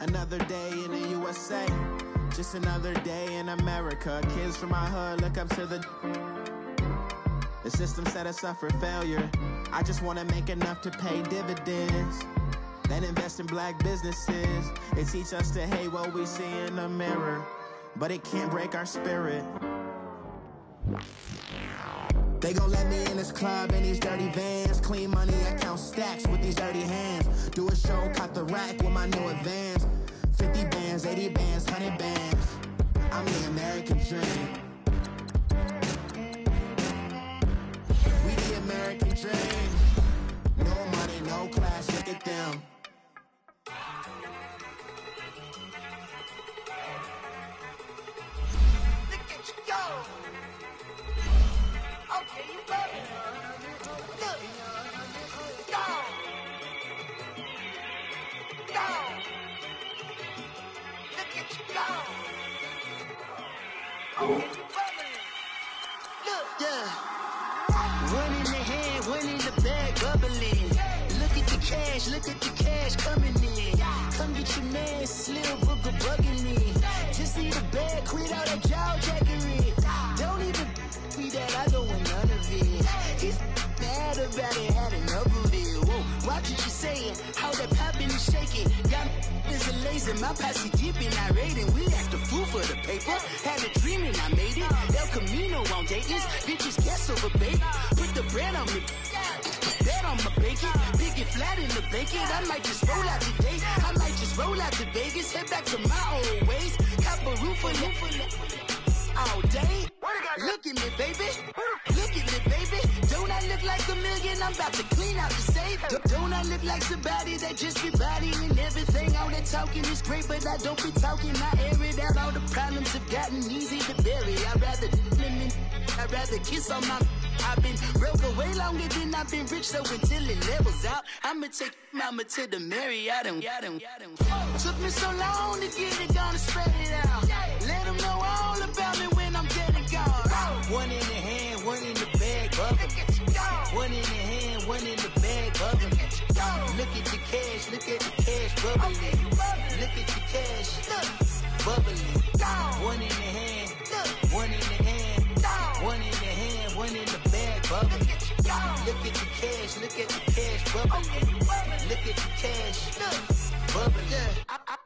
Another day in the USA, just another day in America. Kids from my hood look up to the system set us up for failure. I just wanna make enough to pay dividends, then invest in black businesses. They teach us to hate what we see in the mirror, but it can't break our spirit. They gon' let me in this club in these dirty vans. Clean money, I count stacks with these dirty hands. Do a show, caught the rack with my new advance. 50 bands, 80 bands, 100 bands. I'm the American dream. We the American dream. No money, no class, look at them. Look at you go. Okay, you ready? Look. Go. Go. Look at you go. Okay, you ready? Look. Yeah. One in the hand, one in the bag, bubbling. Look at the cash coming in. Come get your man, Slim Booger bugging me. Just see the bag, quit all that jaw jackery. Don't even me that I don't want none of it. He's mad about it, had enough of it. Whoa, watch what you saying, how that poppin' and shaking. Got is a laser, my posse deep and I raiding. We act a fool for the paper. Had a dream and I made it. El Camino on Dayton's, bitches guess over bait. Put the bread on me, bet on my bacon. Big it flat in the bacon. I might just roll out today. I might just roll out to Vegas. Head back to my old ways. Cop a roof for all day. Look at me, baby. Look at me, baby. Don't I look like a million? I'm about to clean out the safe. Don't I look like somebody that just be bodying everything? All that talking is great, but I don't be talking. I air it out. All the problems have gotten easy to bury. I'd rather kiss on my. I've been broke way longer than I've been rich, so until it levels out, I'ma take mama to the Marriott and took me so long to get it, gonna spread it out. Let them know all about me when I'm dead and gone. One in the hand, one in the bag, bubbling. One in the hand, one in the bag, bubbling. Look at the cash, bubbling. Look at the cash, bubbling. One in the hand, one in the hand, one in the hand, one in the bag, bubbling. Look at the cash, bubbling. Look at the cash, bubbling.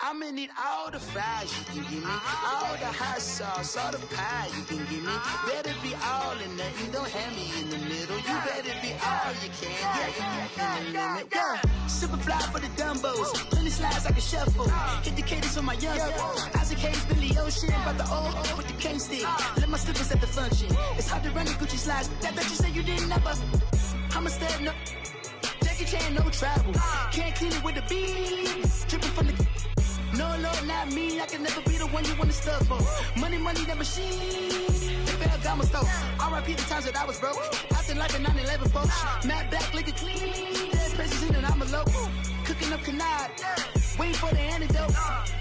I'ma need all the fries you can give me, all the hot sauce, all the pie you can give me. Better be all or nothing, don't have me in the middle. You better be all you can, yeah. Super fly for the Dumbos, plenty slides I can shuffle. Hit the cadence on my young Isaac Hayes, Billy Ocean, about the old with the cane stick. Let my slippers at the function. It's hard to run the Gucci slides. That bet you say you didn't never. I'm a stab, no Jackie Chan, no travel. Can't clean it with a beat. Dripping from the. No, not me. I can never be the one you want to stuff for. Money, that machine. They fell down my stove. R.I.P. the times that I was broke. Acting like a 9/11 folks. Matt back, liquor clean. Dead presents in and I'm a local. Cooking up canard. Waiting for the antidote.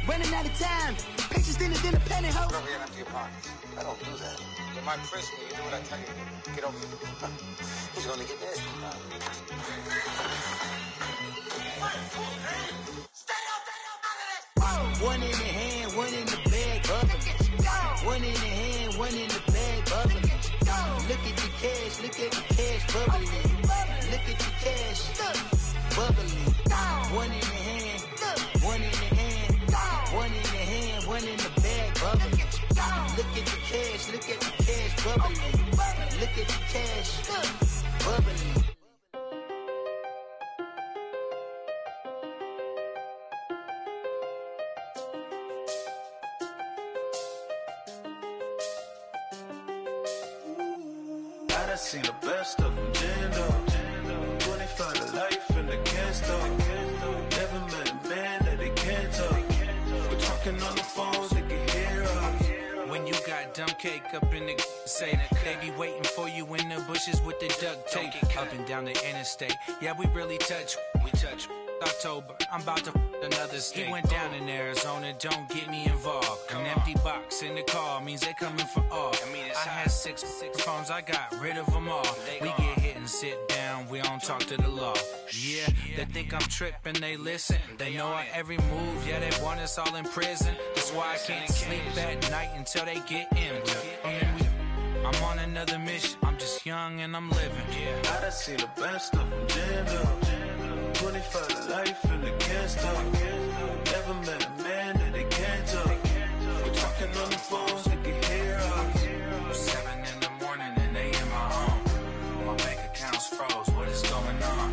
Running out of time. Patience dinner, pantyhose. Never get empty your pockets. I don't do that. You might press me. You do what I tell you. Get over it. He's gonna get nasty. One in the hand, one in the bag, bubbling. One in the hand, one in the bag, bubbling. Look at the cash, bubbling. Look at the cash, bubbling. One in the hand, one in the hand, one in the hand, one in the bag, bubbling. Look at the cash, bubbling. Look at the cash, bubbling. I seen the best of them, Jando. 25 to life in the can't stop. Never met a man that they can't talk. We're talking on the phones, they can hear us. When you got dumb cake up in the say that they be waiting for you in the bushes with the duct tape. Up and down the interstate, yeah, we really touch. We touch. October, I'm about to another state. He went down in Arizona, don't get me involved. An empty box in the car means they coming for all. I had six phones, I got rid of them all. We get hit and sit down, we don't talk to the law. Yeah, they think I'm tripping, they listen. They know our every move, yeah, they want us all in prison. That's why I can't sleep at night until they get in. I'm on another mission, I'm just young and I'm living. I done seen the best of them jammed up. 25 to life and they can't stop. Never met a man that they can't talk. We're talking on the phones, they can hear us. 7 in the morning and they in my home. My bank account's froze, what is going on?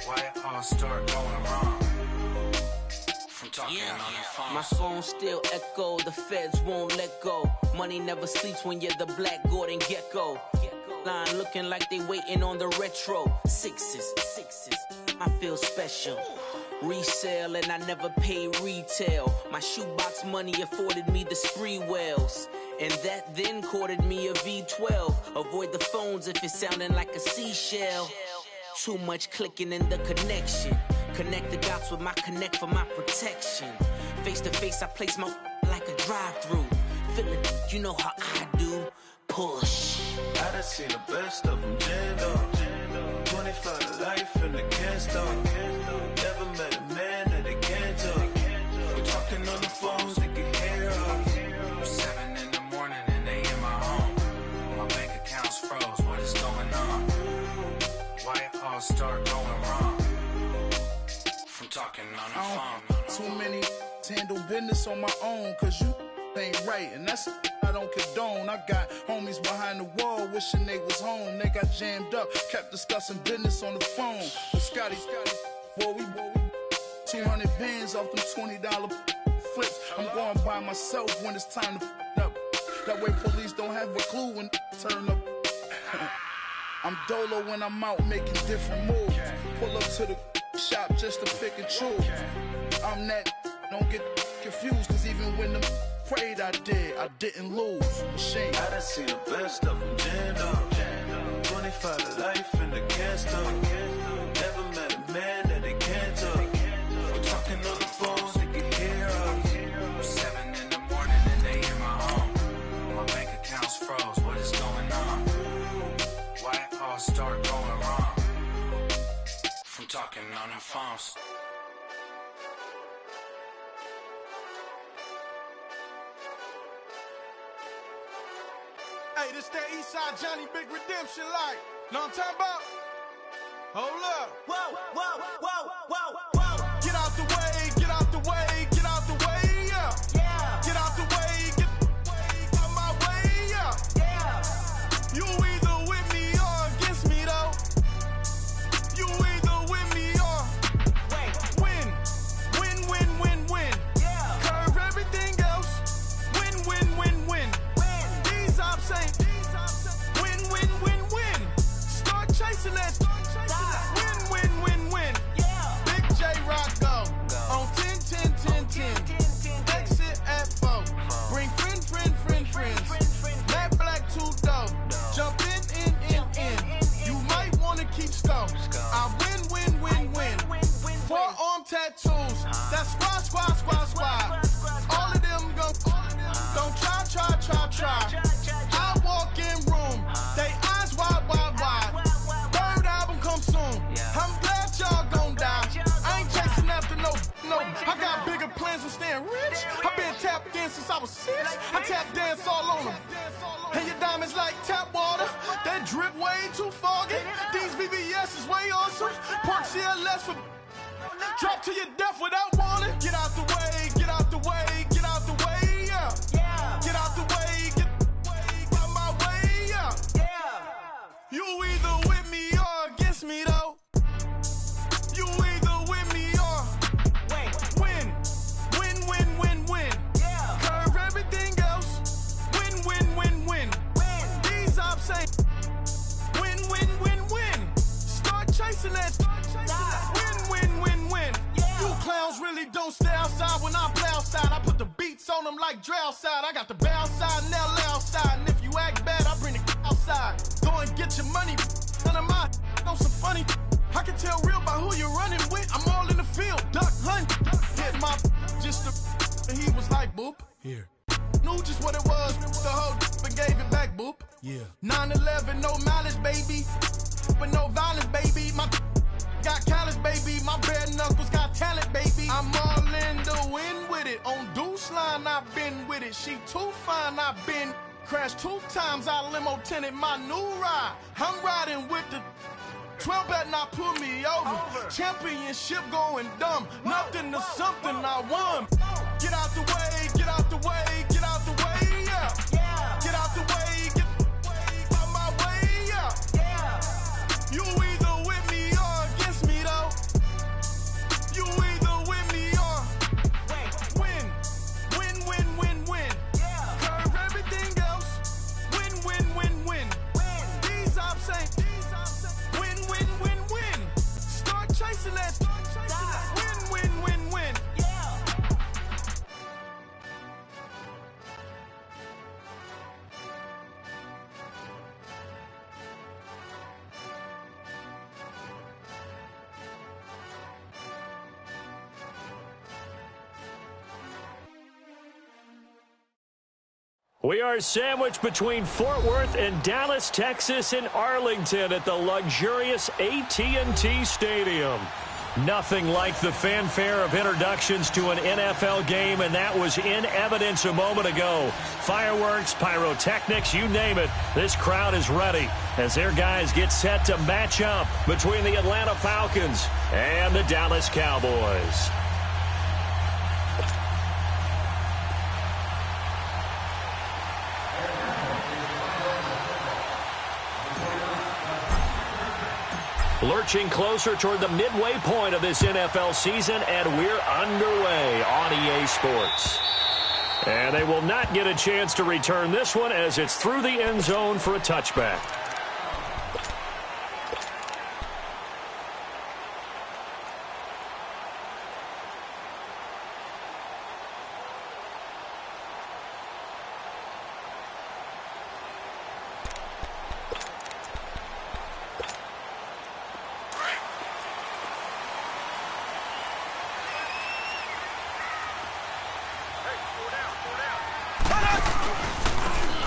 Why it all start going wrong? From talking on the phone. My phone still echo, the feds won't let go. Money never sleeps when you're the black Gordon Gecko. Line looking like they waiting on the retro. Sixes, I feel special. Resale and I never pay retail. My shoebox money afforded me the spree wells. And that then courted me a V12. Avoid the phones if it's sounding like a seashell. Too much clicking in the connection. Connect the dots with my connect for my protection. Face to face, I place my like a drive-through. Feeling, you know how I do. Push. I done seen the best of them jammed up. 25 to life and they can't stop. Never met a man that they can't talk. We're talking on the phones, they can hear us. 7 in the morning and they in my home. My bank account's froze, what is going on? Why it all start going wrong? From talking on the phone. Too many handle business on my own, cause you ain't right, and that's I don't condone. I got homies behind the wall wishing they was home. They got jammed up, kept discussing business on the phone. But Scotty, boy, we 200 bands off them $20 flips. I'm going by myself when it's time to up. That way police don't have a clue when turn up. I'm dolo when I'm out making different moves. Pull up to the shop just to pick and choose. I'm that, don't get confused, cause even when them prayed I didn't lose. Machine. I done seen the best of them jammed up. 25 to life and they can't stop. Never met a man that they can't talk. We're talking on the phones, they can hear us. 7 in the morning and they in my home. My bank account's froze, what is going on? Why it all start going wrong? From talking on the phones. Hey, this that Eastside Johnny Big Redemption like. Know what I'm talking about? Hold up. Whoa, whoa, whoa, whoa, whoa. Get out the way, get out the way, get out the way, yeah. Yeah. Get out the way, get out my way, yeah. Yeah. You either with me or against me, though. You either with me or win. Win, win, win, win. Yeah. Curve everything else. Win, win, win, win. These ops ain't win, win, win, win. Start chasing that. Win, win, win, win. Yeah. Big J Rock go on 10, 10, 10, 10. Exit at 4. Bring friends. Matt Black 2 dope. Jump in. You might wanna keep score. I win. 4-arm tattoos. That's squad. All of them go. Don't try. I walk in room. They eyes wide. Third album come soon. I'm glad y'all gon' die. I ain't chasing after no. I got bigger plans than staying rich. I been tapped in since I was 6. I tap dance all on them. And your diamonds like tap water. That drip way too foggy. These BBS is way awesome. Park CLS for drop to your death without warning. Get out the way, yeah. Yeah. Get out the way, get out my way, yeah. Yeah. You either with me or against me, though. You either with me or win. Yeah. Curve everything else. Win. These ops ain't win. Start chasing that. Win. Yeah. You clowns really don't stay outside when I play outside. I put the beats on them like Dre side. I got the bow side and LA outside. And if you act bad, I bring the outside. Go and get your money. None of my know some funny. I can tell real by who you're running with. I'm all in the field. Duck hunt. Hit my just the. And he was like, boop. Here. New knew just what it was. The whole and gave it back, boop. Yeah. 9/11, no malice, baby. But no violence, baby. My got callous, baby. My bare knuckles got talent, baby. I'm all in the wind with it. On Deuce line, I've been with it. She too fine, I've been. Crashed 2 times, I limo tinted my new ride. I'm riding with the 12 better not pull me over. Championship going dumb. Nothing to something I won. Get out the way, get out the way, get out the way, yeah. Get out the way, get out my way, yeah. You either with me or against me, though. You either with me or win. Win, win, win, win. Curve everything else. Win, win, win, win. These I'm saying. Win, win, win, win. Start chasing that. Win, win, win, win. We are sandwiched between Fort Worth and Dallas, Texas, and Arlington at the luxurious AT&T Stadium. Nothing like the fanfare of introductions to an NFL game, and that was in evidence a moment ago. Fireworks, pyrotechnics, you name it. This crowd is ready as their guys get set to match up between the Atlanta Falcons and the Dallas Cowboys. Lurching closer toward the midway point of this NFL season, and we're underway on EA Sports. And they will not get a chance to return this one as it's through the end zone for a touchback.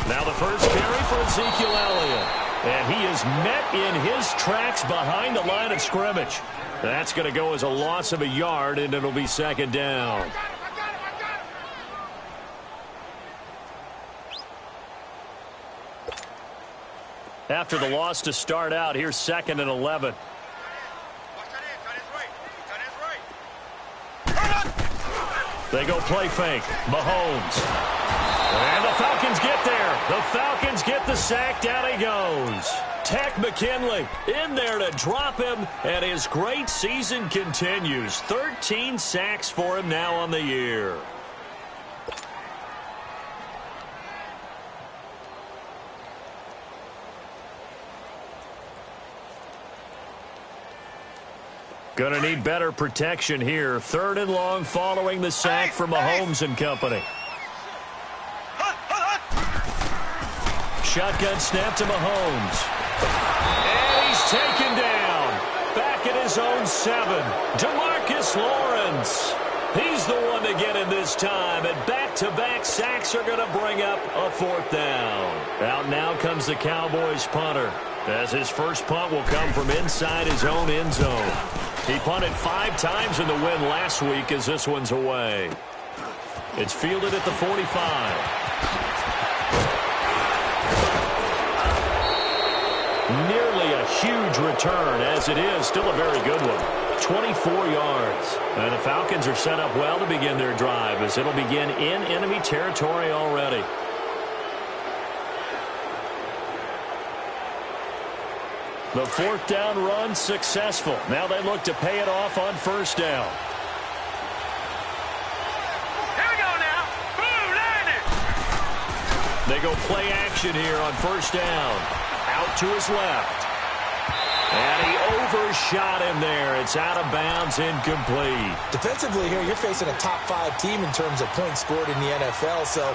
Now the first carry for Ezekiel Elliott. And he is met in his tracks behind the line of scrimmage. That's going to go as a loss of a yard, and it'll be second down. After the loss to start out, here's 2nd and 11. They go play fake. Mahomes. And the Falcons get there. The Falcons get the sack. Down he goes. Tech McKinley in there to drop him, and his great season continues. 13 sacks for him now on the year. Going to need better protection here. 3rd and long following the sack from Mahomes and company. Shotgun snap to Mahomes. And he's taken down. Back at his own 7. DeMarcus Lawrence. He's the one to get in this time. And back-to-back sacks are going to bring up a 4th down. Out now comes the Cowboys punter, as his first punt will come from inside his own end zone. He punted 5 times in the win last week as this one's away. It's fielded at the 45. Nearly a huge return, as it is still a very good one. 24 yards. And the Falcons are set up well to begin their drive, as it'll begin in enemy territory already. The 4th down run successful. Now they look to pay it off on 1st down. Here we go now. Boom, landed. They go play action here on 1st down. Out to his left. And he overshot him there. It's out of bounds, incomplete. Defensively here, you're facing a top 5 team in terms of points scored in the NFL. So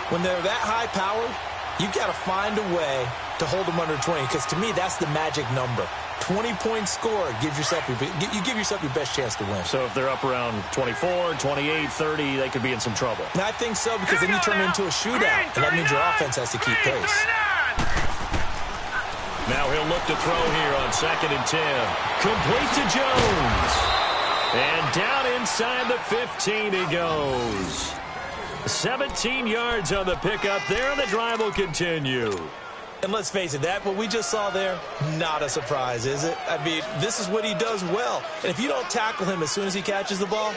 when they're that high-powered, you got to find a way to hold them under 20, because to me, that's the magic number. 20-point score gives yourself you give yourself your best chance to win. So if they're up around 24, 28, 30, they could be in some trouble. And I think so, because then you turn it into a shootout, and that means your offense has to keep pace. Now he'll look to throw here on 2nd and 10. Complete to Jones. And down inside the 15 he goes. 17 yards on the pickup there, and the drive will continue. And let's face it, what we just saw there, not a surprise, is it? I mean, this is what he does well. And if you don't tackle him as soon as he catches the ball,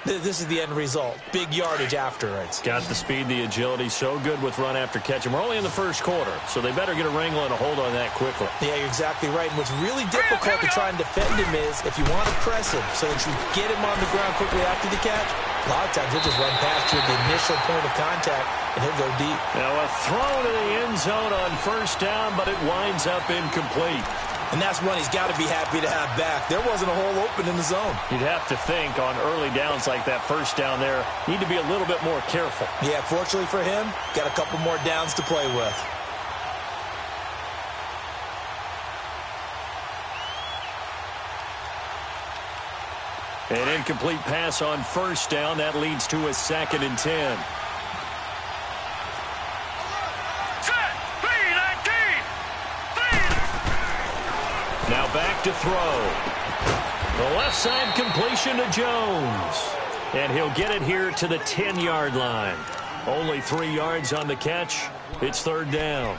this is the end result. Big yardage afterwards. Got the speed, the agility, so good with run after catch. And we're only in the first quarter, so they better get a wrangle and a hold on that quickly. Yeah, you're exactly right. And what's really difficult to try and defend him is if you want to press him so that you get him on the ground quickly after the catch, a lot of times he'll just run past you at the initial point of contact, and he'll go deep. Now a throw to the end zone on first down, but it winds up incomplete. And that's one he's got to be happy to have back. There wasn't a hole open in the zone. You'd have to think on early downs like that first down there, need to be a little bit more careful. Yeah, fortunately for him, got a couple more downs to play with. An incomplete pass on first down. That leads to a 2nd and 10. Now back to throw. The left side completion to Jones. And he'll get it here to the 10-yard line. Only 3 yards on the catch. It's 3rd down.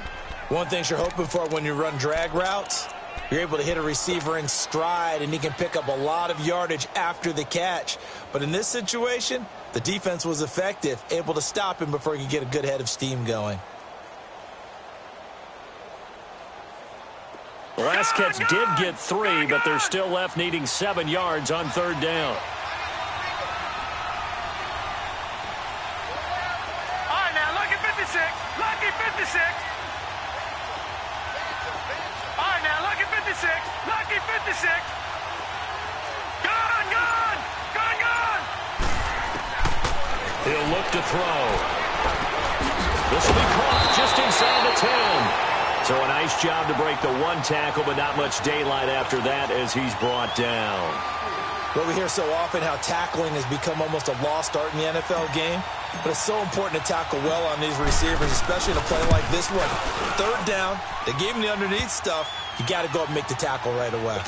One thing you're hoping for when you run drag routes, you're able to hit a receiver in stride, and he can pick up a lot of yardage after the catch. But in this situation, the defense was effective, able to stop him before he could get a good head of steam going. The last catch did get 3, but they're still left needing 7 yards on 3rd down. All right, now, lucky 56. Lucky 56. All right, now, lucky 56. Lucky 56. Gone, gone. Gone, gone. He'll look to throw. This will be caught just inside the 10. So a nice job to break the one tackle, but not much daylight after that as he's brought down. Well, we hear so often how tackling has become almost a lost art in the NFL game, but it's so important to tackle well on these receivers, especially in a play like this one. 3rd down, they gave him the underneath stuff. You got to go up and make the tackle right away.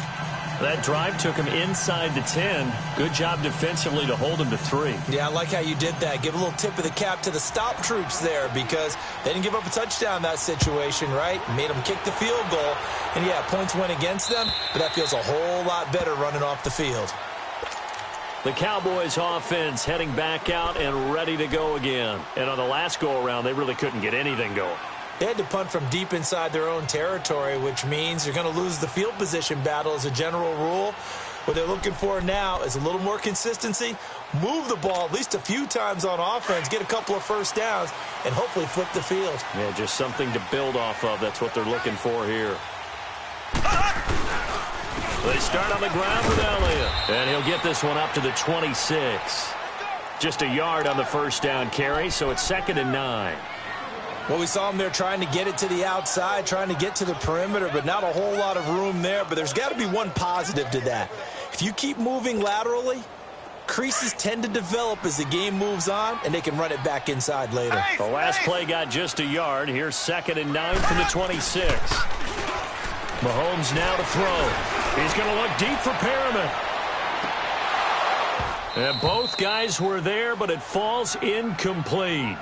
That drive took him inside the 10. Good job defensively to hold him to 3. Yeah, I like how you did that. Give a little tip of the cap to the stop troops there, because they didn't give up a touchdown in that situation, right? Made them kick the field goal. And, yeah, points went against them, but that feels a whole lot better running off the field. The Cowboys offense heading back out and ready to go again. And on the last go-around, they really couldn't get anything going. They had to punt from deep inside their own territory, which means you're going to lose the field position battle as a general rule. What they're looking for now is a little more consistency, move the ball at least a few times on offense, get a couple of first downs, and hopefully flip the field. Yeah, just something to build off of. That's what they're looking for here. They start on the ground with Elliott, and he'll get this one up to the 26. Just a yard on the first down carry, so it's 2nd and 9. Well, we saw him there trying to get it to the outside, trying to get to the perimeter, but not a whole lot of room there. But there's got to be one positive to that. If you keep moving laterally, creases tend to develop as the game moves on, and they can run it back inside later. The last play got just a yard. Here's 2nd and 9 from the 26. Mahomes now to throw. He's going to look deep for Perriman. And both guys were there, but it falls incomplete.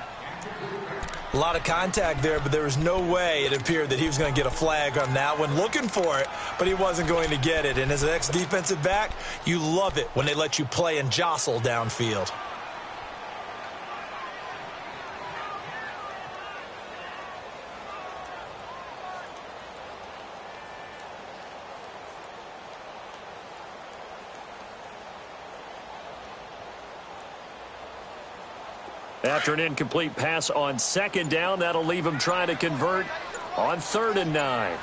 A lot of contact there, but there was no way it appeared that he was going to get a flag on that one. Looking for it, but he wasn't going to get it. And as an ex-defensive back, you love it when they let you play and jostle downfield. After an incomplete pass on 2nd down, that'll leave him trying to convert on 3rd and 9.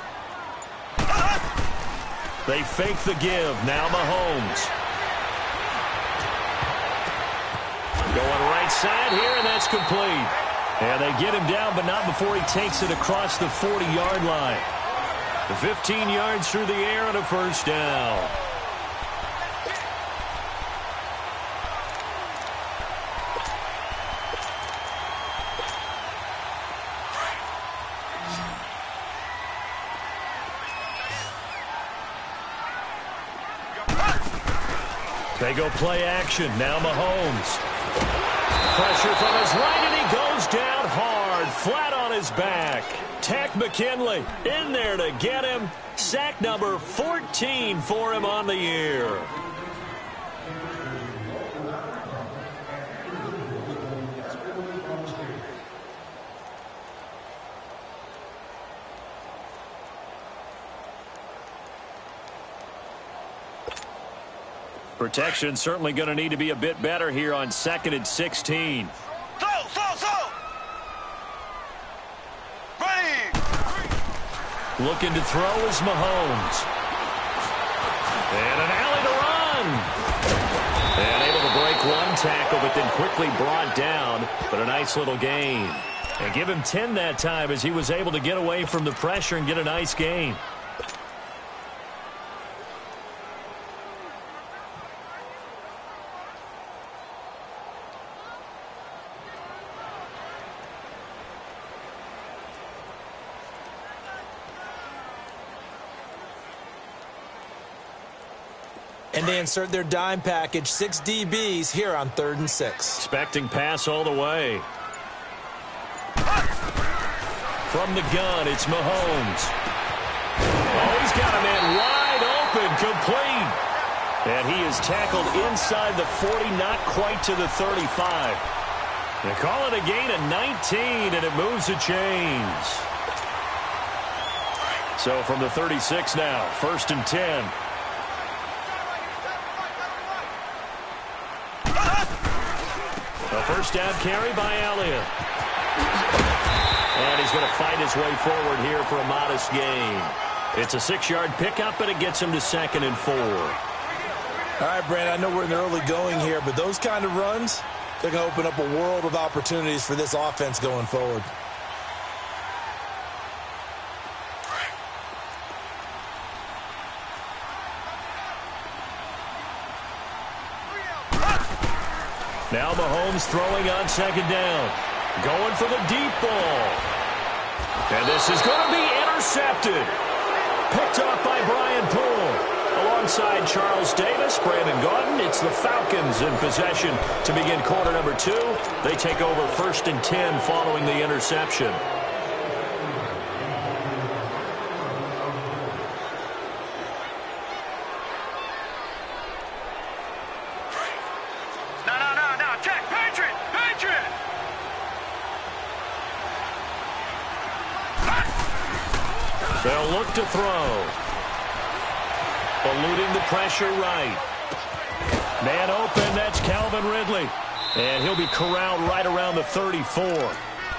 They fake the give. Now Mahomes. Going right side here, and that's complete. And they get him down, but not before he takes it across the 40-yard line. The 15 yards through the air and a first down. They go play action. Now Mahomes. Pressure from his right, and he goes down hard, flat on his back. Tack McKinley in there to get him. Sack number 14 for him on the year. Protection certainly going to need to be a bit better here on 2nd and 16. Looking to throw is Mahomes. And an alley to run. And able to break one tackle, but then quickly brought down. But a nice little gain. And give him 10 that time as he was able to get away from the pressure and get a nice gain. And they insert their dime package, 6 DBs here on 3rd and 6. Expecting pass all the way. From the gun, it's Mahomes. Oh, he's got a man wide open, complete. And he is tackled inside the 40, not quite to the 35. They call it a gain of 19, and it moves the chains. So from the 36 now, 1st and 10. A first down carry by Elliott. And he's going to fight his way forward here for a modest gain. It's a 6-yard pickup, and it gets him to 2nd and 4. All right, Brandon, I know we're in the early going here, but those kind of runs, they're going to open up a world of opportunities for this offense going forward. Now Mahomes throwing on 2nd down. Going for the deep ball. And this is going to be intercepted. Picked off by Brian Poole. Alongside Charles Davis, Brandon Gaudin, it's the Falcons in possession to begin quarter number 2. They take over 1st and 10 following the interception. They'll look to throw. Eluding the pressure right. Man open, that's Calvin Ridley. And he'll be corralled right around the 34.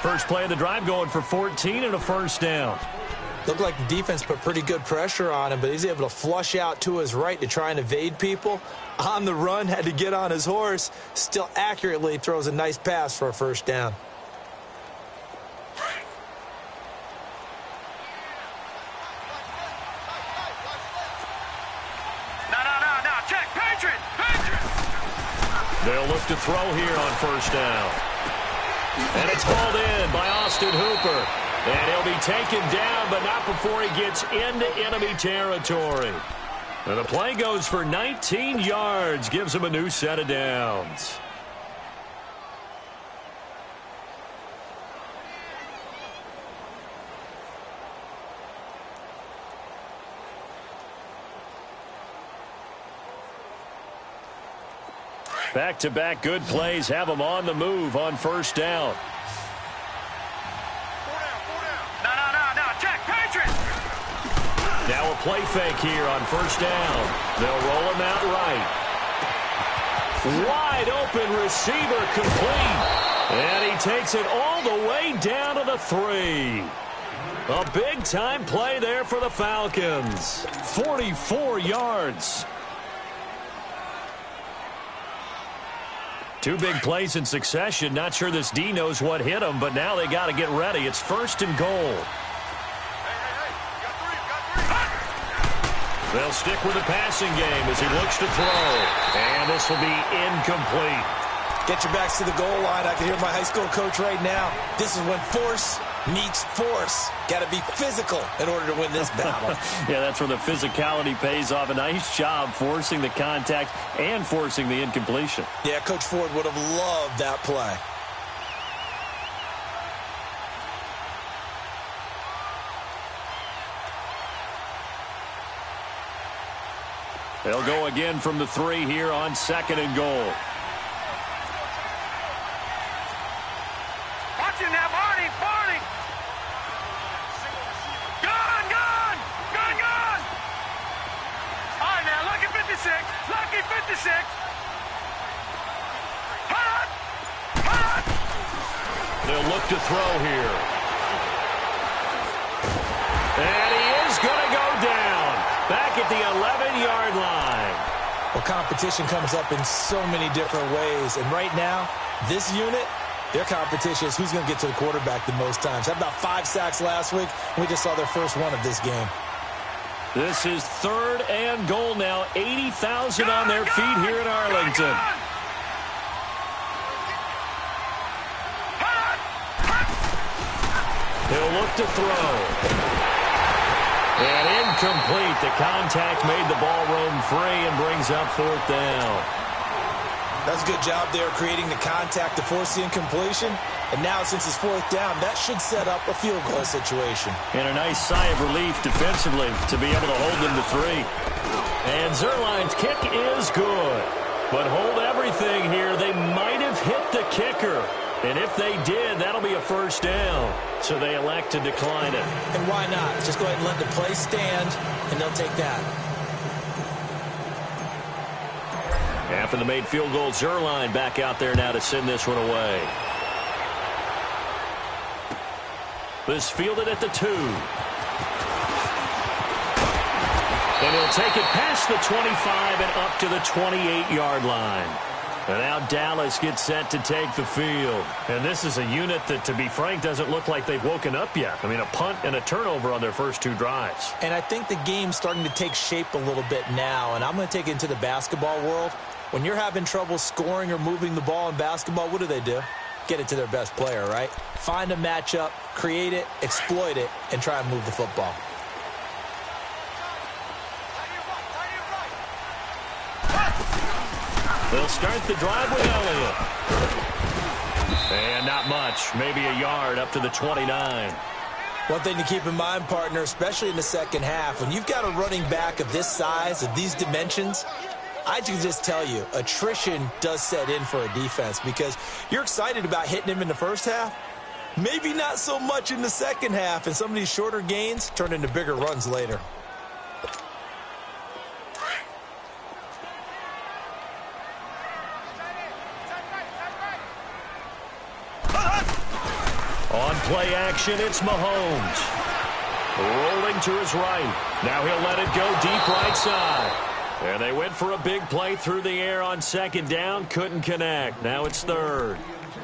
First play of the drive going for 14 and a first down. Looked like the defense put pretty good pressure on him, but he's able to flush out to his right to try and evade people. On the run, had to get on his horse. Still accurately throws a nice pass for a first down. They'll look to throw here on first down. And it's hauled in by Austin Hooper. And he'll be taken down, but not before he gets into enemy territory. And the play goes for 19 yards, gives him a new set of downs. Back-to-back good plays have them on the move on first down. Now a play fake here on first down. They'll roll him out right. Wide open receiver complete. And he takes it all the way down to the 3. A big-time play there for the Falcons. 44 yards. Two big plays in succession. Not sure this D knows what hit him, but now they got to get ready. It's 1st and goal. They'll stick with the passing game as he looks to throw. And this will be incomplete. Get your backs to the goal line. I can hear my high school coach right now. This is when force meets force. Got to be physical in order to win this battle. Yeah, that's where the physicality pays off. A nice job forcing the contact and forcing the incompletion. Yeah, Coach Ford would have loved that play. They'll go again from the 3 here on 2nd and goal. Watch him now, Barney! Gone! All right, now, lucky 56. Hut! They'll look to throw here. And he is going to go down. Back at the 11-yard line. Well, competition comes up in so many different ways. And right now, this unit, their competition is who's going to get to the quarterback the most times. Had about 5 sacks last week. We just saw their first one of this game. This is 3rd and goal now. 80,000 on their feet here in Arlington. He'll look to throw. And incomplete. The contact made the ball roam free and brings up 4th down. That's a good job there creating the contact to force the incompletion. And now since it's 4th down, that should set up a field goal situation. And a nice sigh of relief defensively to be able to hold them to 3. And Zerline's kick is good. But hold everything here. They might have hit the kicker. And if they did, that'll be a 1st down. So they elect to decline it. And why not? Just go ahead and let the play stand, and they'll take that. After the made field goal, Zerline back out there now to send this one away. This fielded at the 2. And he'll take it past the 25 and up to the 28-yard line. And now Dallas gets set to take the field. And this is a unit that, to be frank, doesn't look like they've woken up yet. I mean, a punt and a turnover on their first 2 drives. And I think the game's starting to take shape a little bit now. And I'm going to take it into the basketball world. When you're having trouble scoring or moving the ball in basketball, what do? Get it to their best player, right? Find a matchup, create it, exploit it, and try and move the football. They'll start the drive with Elliott. And not much. Maybe a yard up to the 29. One thing to keep in mind, partner, especially in the second half, when you've got a running back of this size, of these dimensions, I can just tell you, attrition does set in for a defense because you're excited about hitting him in the first half. Maybe not so much in the second half, and some of these shorter gains turn into bigger runs later. On play action, it's Mahomes. Rolling to his right. Now he'll let it go deep right side. And they went for a big play through the air on 2nd down. Couldn't connect. Now it's 3rd.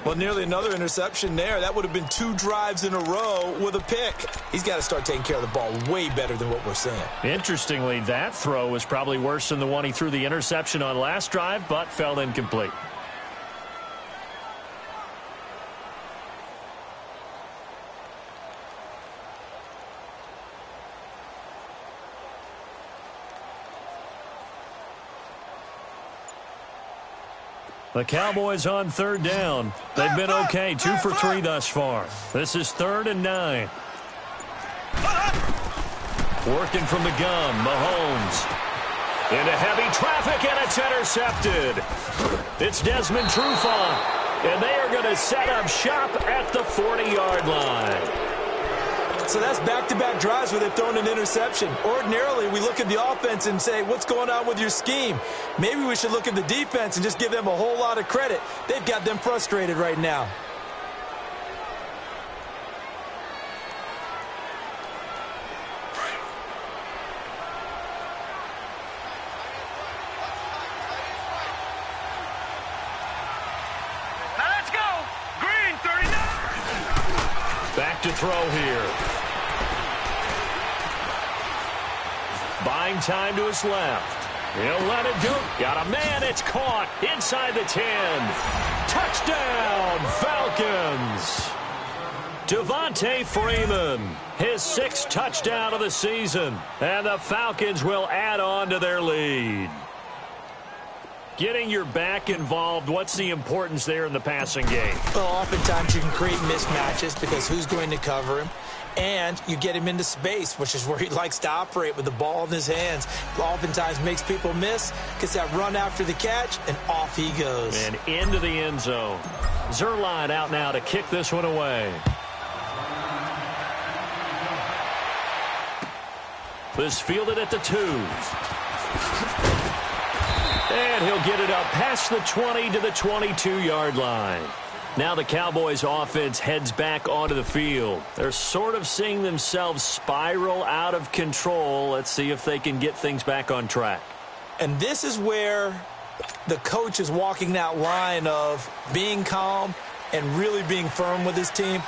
Well, nearly another interception there. That would have been 2 drives in a row with a pick. He's got to start taking care of the ball way better than what we're seeing. Interestingly, that throw was probably worse than the one he threw the interception on last drive, but fell incomplete. The Cowboys on 3rd down. They've been okay, 2 for 3 thus far. This is 3rd and 9. Working from the gun, Mahomes. Into heavy traffic, and it's intercepted. It's Desmond Trufant, and they are going to set up shop at the 40-yard line. So that's back-to-back drives where they've thrown an interception. Ordinarily, we look at the offense and say, what's going on with your scheme? Maybe we should look at the defense and just give them a whole lot of credit. They've got them frustrated right now. back to throw here. Buying time to his left. He'll let it go. Got a man. It's caught inside the 10. Touchdown, Falcons. Devontae Freeman, his 6th touchdown of the season. And the Falcons will add on to their lead. Getting your back involved, what's the importance there in the passing game? Well, oftentimes you can create mismatches because who's going to cover him? And you get him into space, which is where he likes to operate with the ball in his hands. Oftentimes makes people miss, gets that run after the catch, and off he goes. And into the end zone. Zuerlein out now to kick this one away. This fielded at the 2. And he'll get it up past the 20 to the 22-yard line. Now the Cowboys offense heads back onto the field. They're sort of seeing themselves spiral out of control. Let's see if they can get things back on track. And this is where the coach is walking that line of being calm and really being firm with his team.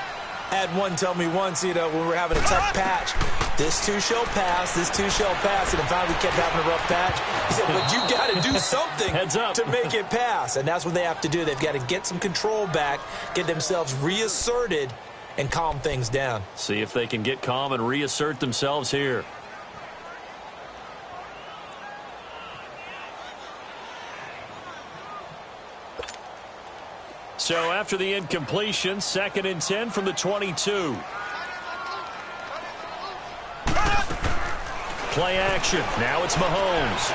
I had one tell me once, when we were having a tough patch, this too shall pass, this too shall pass. And finally we kept having a rough patch. He said, but you got to do something to make it pass. And that's what they have to do. They've got to get some control back, get themselves reasserted, and calm things down. See if they can get calm and reassert themselves here. So after the incompletion, 2nd and 10 from the 22. Play action. Now it's Mahomes.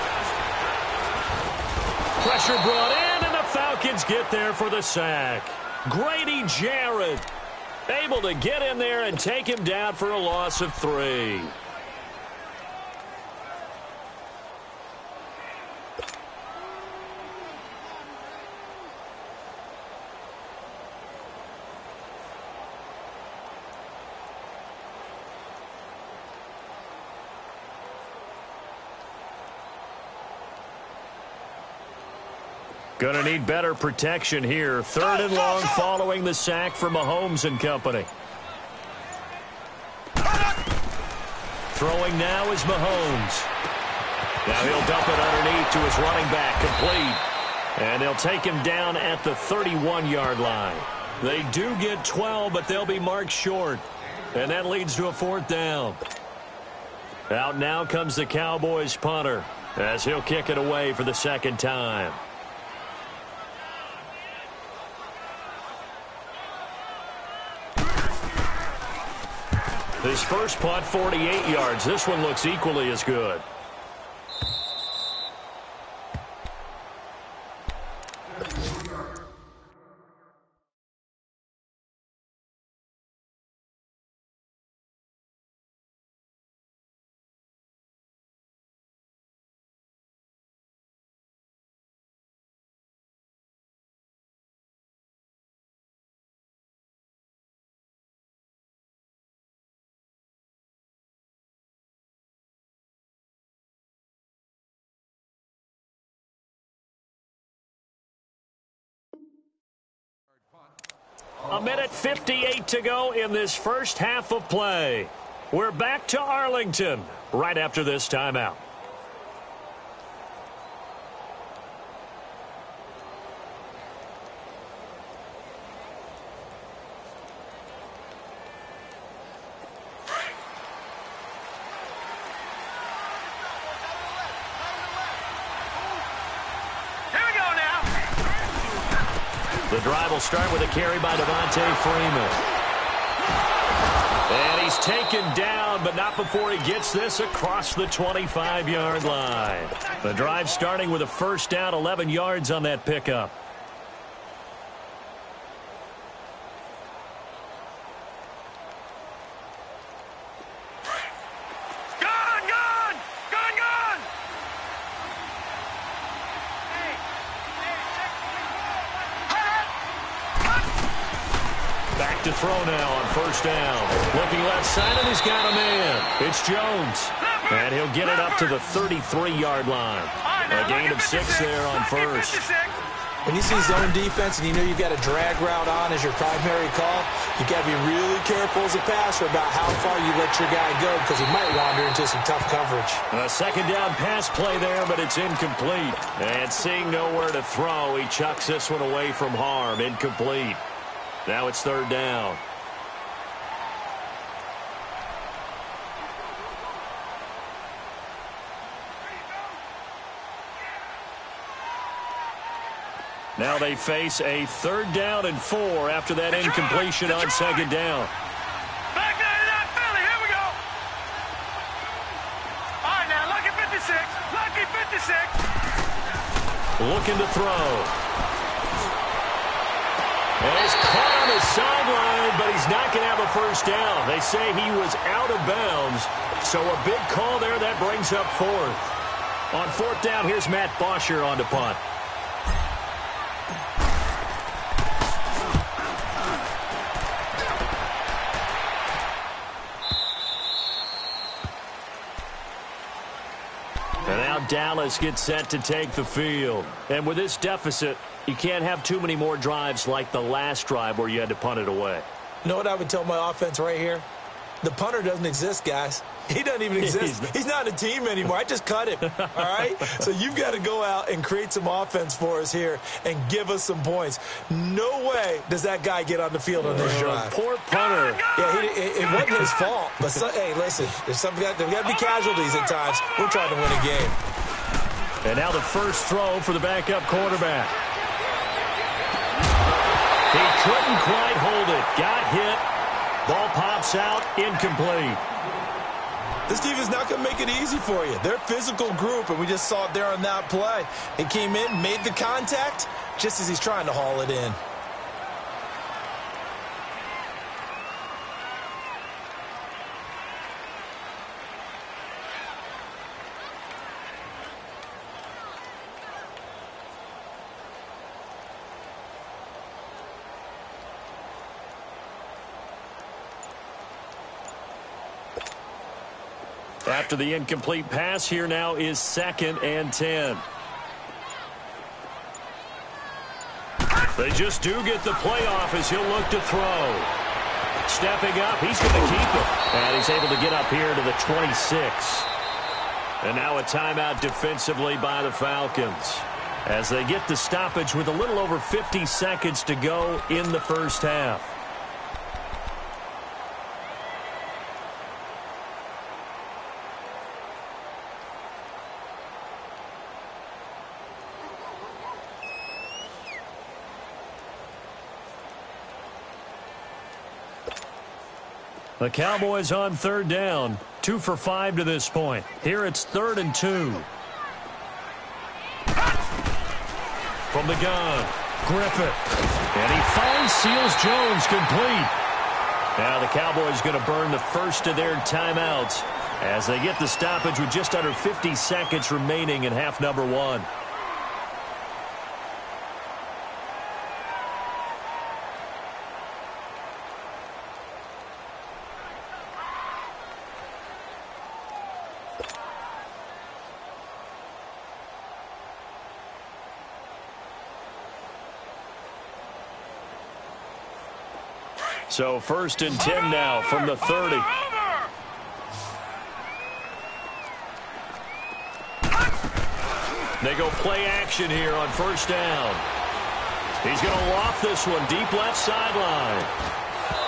Pressure brought in, and the Falcons get there for the sack. Grady Jarrett able to get in there and take him down for a loss of 3. Going to need better protection here. 3rd and long following the sack for Mahomes and company. Throwing now is Mahomes. Now he'll dump it underneath to his running back, complete. And they'll take him down at the 31-yard line. They do get 12, but they'll be marked short. And that leads to a 4th down. Out now comes the Cowboys punter as he'll kick it away for the 2nd time. His first punt, 48 yards. This one looks equally as good. A minute 58 to go in this first half of play. We're back to Arlington right after this timeout. The drive will start with a carry by Devontae Freeman. And he's taken down, but not before he gets this across the 25-yard line. The drive starting with a 1st down, 11 yards on that pickup. To throw now on 1st down. Looking left side, and he's got a man. It's Jones. And he'll get it up to the 33-yard line. A gain of 6 there on 1st. When you see zone defense and you know you've got a drag route on as your primary call, you got to be really careful as a passer about how far you let your guy go because he might wander into some tough coverage. A second down pass play there, but it's incomplete. And seeing nowhere to throw, he chucks this one away from harm. Incomplete. Now it's third down. Now they face a 3rd down and 4 after that incompletion on second down. Back there to that Philly. Here we go. All right, now, lucky 56. Lucky 56. Looking to throw. And he's caught on his sideline, but he's not going to have a first down. They say he was out of bounds, so a big call there. That brings up 4th. On 4th down, here's Matt Bosher on to punt. And now Dallas gets set to take the field. And with this deficit, you can't have too many more drives like the last drive where you had to punt it away. You know what I would tell my offense right here? The punter doesn't exist, guys. He doesn't even exist. He's not a team anymore. I just cut him, all right? So you've got to go out and create some offense for us here and give us some points. No way does that guy get on the field on this drive. Poor punter. Yeah, it wasn't his fault. But, hey, listen, there's got to be casualties at times. We're trying to win a game. And now the first throw for the backup quarterback. He couldn't quite hold it. Got hit. Ball pops out. Incomplete. This defense is not going to make it easy for you. They're a physical group, and we just saw it there on that play. He came in, made the contact, just as he's trying to haul it in. After the incomplete pass, here now is 2nd and 10. They just do get the playoff as he'll look to throw. Stepping up, he's going to keep it. And he's able to get up here to the 26. And now a timeout defensively by the Falcons as they get the stoppage with a little over 50 seconds to go in the first half. The Cowboys on 3rd down. 2 for 5 to this point. Here it's 3rd and 2. From the gun, Griffith. And he finds Seals-Jones complete. Now the Cowboys going to burn the first of their timeouts as they get the stoppage with just under 50 seconds remaining in half number 1. So 1st and 10 now from the 30. They go play action here on 1st down. He's going to loft this one deep left sideline.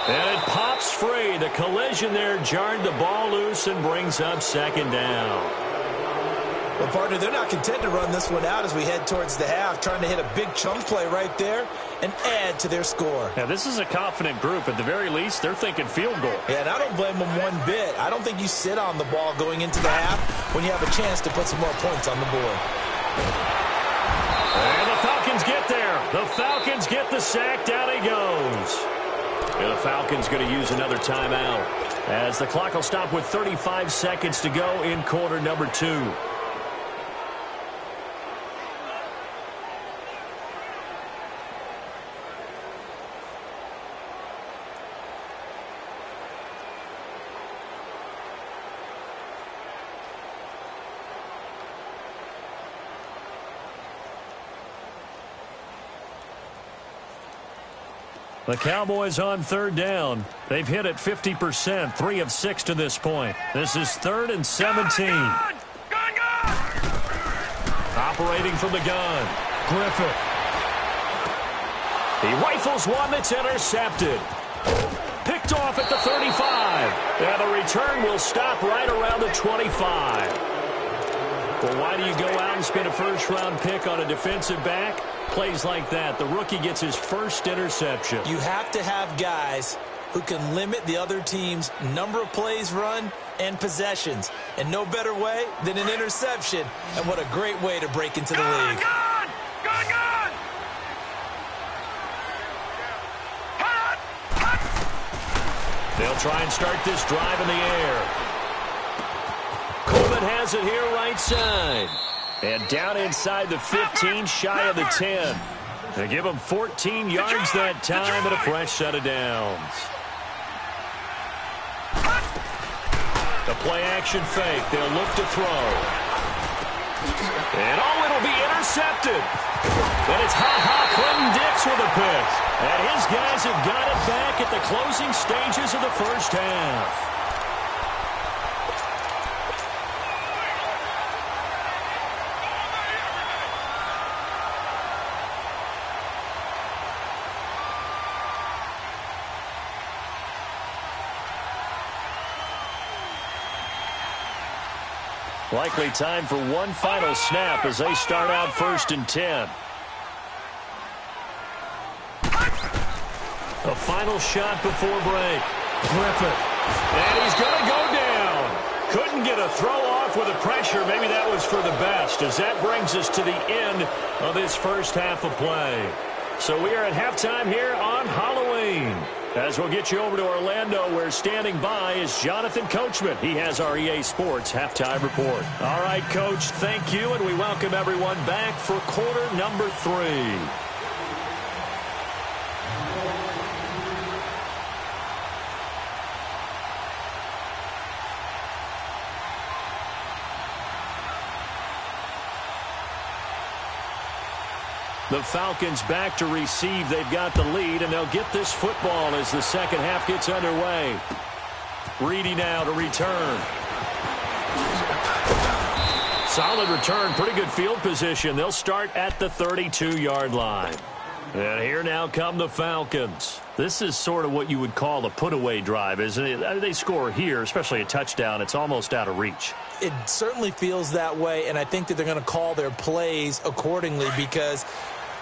And it pops free. The collision there jarred the ball loose and brings up 2nd down. Well, partner, they're not content to run this one out as we head towards the half, trying to hit a big chunk play right there and add to their score. Now, this is a confident group. At the very least, they're thinking field goal. Yeah, and I don't blame them one bit. I don't think you sit on the ball going into the half when you have a chance to put some more points on the board. And the Falcons get there. The Falcons get the sack. Down he goes. And the Falcons going to use another timeout as the clock will stop with 35 seconds to go in quarter number 2. The Cowboys on third down. They've hit it 50%, 3 of 6 to this point. This is 3rd and 17. Operating from the gun, Griffith. He rifles one that's intercepted. Picked off at the 35. And the return will stop right around the 25. Well, why do you go out and spend a first-round pick on a defensive back? Plays like that, the rookie gets his first interception. You have to have guys who can limit the other team's number of plays run and possessions. And no better way than an interception. And what a great way to break into the league. They'll try and start this drive in the air. Coleman has it here right side. And down inside the 15, shy of the 10. They give him 14 yards that time and a fresh set of downs. The play-action fake. They'll look to throw. And it'll be intercepted. And it's Clinton Dix with a pick. And his guys have got it back at the closing stages of the first half. Likely time for one final snap as they start out 1st and 10. A final shot before break. Griffith. And he's going to go down. Couldn't get a throw off with the pressure. Maybe that was for the best, as that brings us to the end of this first half of play. So we are at halftime here on Halloween. As we'll get you over to Orlando, where standing by is Jonathan Coachman. He has our EA Sports Halftime Report. All right, Coach, thank you, and we welcome everyone back for quarter number 3. The Falcons back to receive. They've got the lead, and they'll get this football as the second half gets underway. Reedy now to return. Solid return, pretty good field position. They'll start at the 32-yard line. And here now come the Falcons. This is sort of what you would call a put-away drive, isn't it? They score here, especially a touchdown. It's almost out of reach. It certainly feels that way, and I think that they're going to call their plays accordingly, because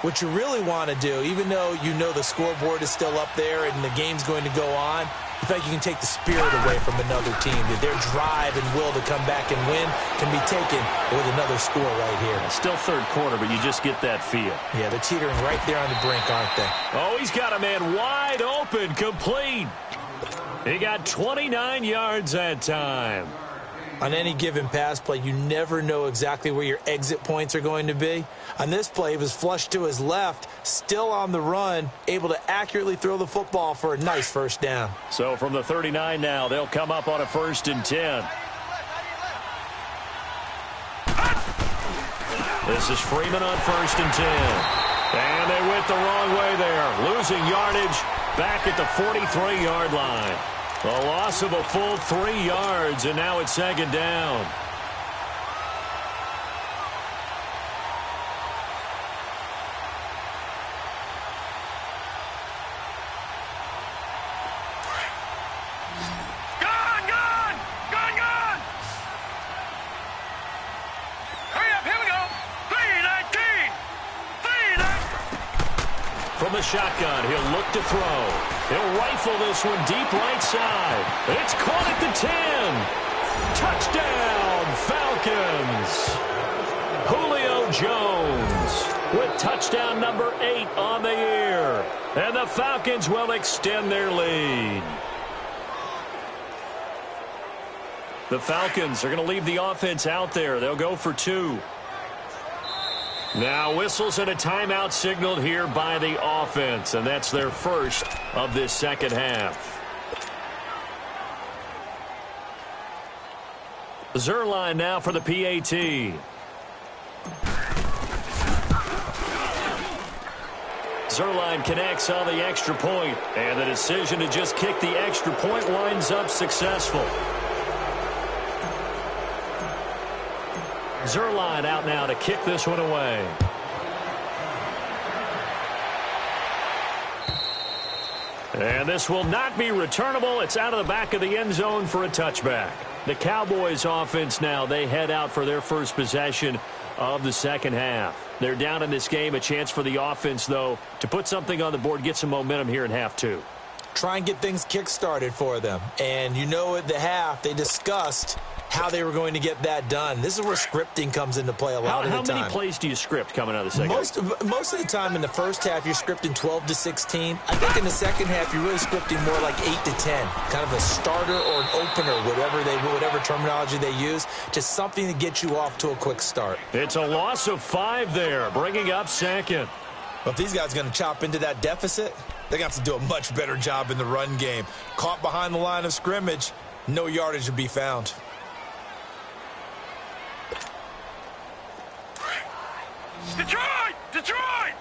what you really want to do, even though you know the scoreboard is still up there and the game's going to go on, you feel like you can take the spirit away from another team, that their drive and will to come back and win can be taken with another score right here. It's still third quarter, but you just get that feel. Yeah, they're teetering right there on the brink, aren't they? Oh, he's got a man wide open, complete. He got 29 yards that time. On any given pass play, you never know exactly where your exit points are going to be. On this play, he was flushed to his left, still on the run, able to accurately throw the football for a nice first down. So from the 39 now, they'll come up on a 1st and 10. This is Freeman on 1st and 10. And they went the wrong way there, losing yardage back at the 43-yard line. A loss of a full 3 yards, and now it's 2nd down. From the shotgun, he'll look to throw. He'll rifle this one deep right side. It's caught at the 10. Touchdown, Falcons. Julio Jones with touchdown number 8 on the year. And the Falcons will extend their lead. The Falcons are going to leave the offense out there. They'll go for 2. Now whistles and a timeout signaled here by the offense, and that's their first of this second half. Zerline now for the PAT. Zuerlein connects on the extra point, and the decision to just kick the extra point winds up successful. Zuerlein out now to kick this one away. And this will not be returnable. It's out of the back of the end zone for a touchback. The Cowboys offense now, they head out for their first possession of the second half. They're down in this game. A chance for the offense, though, to put something on the board, get some momentum here in half two. Try and get things kick-started for them. And you know at the half, they discussed how they were going to get that done. This is where scripting comes into play a lot of the time. How many plays do you script coming out of the second half? Most of the time in the first half, you're scripting 12 to 16. I think in the second half, you're really scripting more like 8 to 10. Kind of a starter or an opener, whatever terminology they use. Just something to get you off to a quick start. It's a loss of 5 there, bringing up second. Well, if these guys are going to chop into that deficit, they're going to have to do a much better job in the run game. Caught behind the line of scrimmage, no yardage to be found. Detroit! Detroit!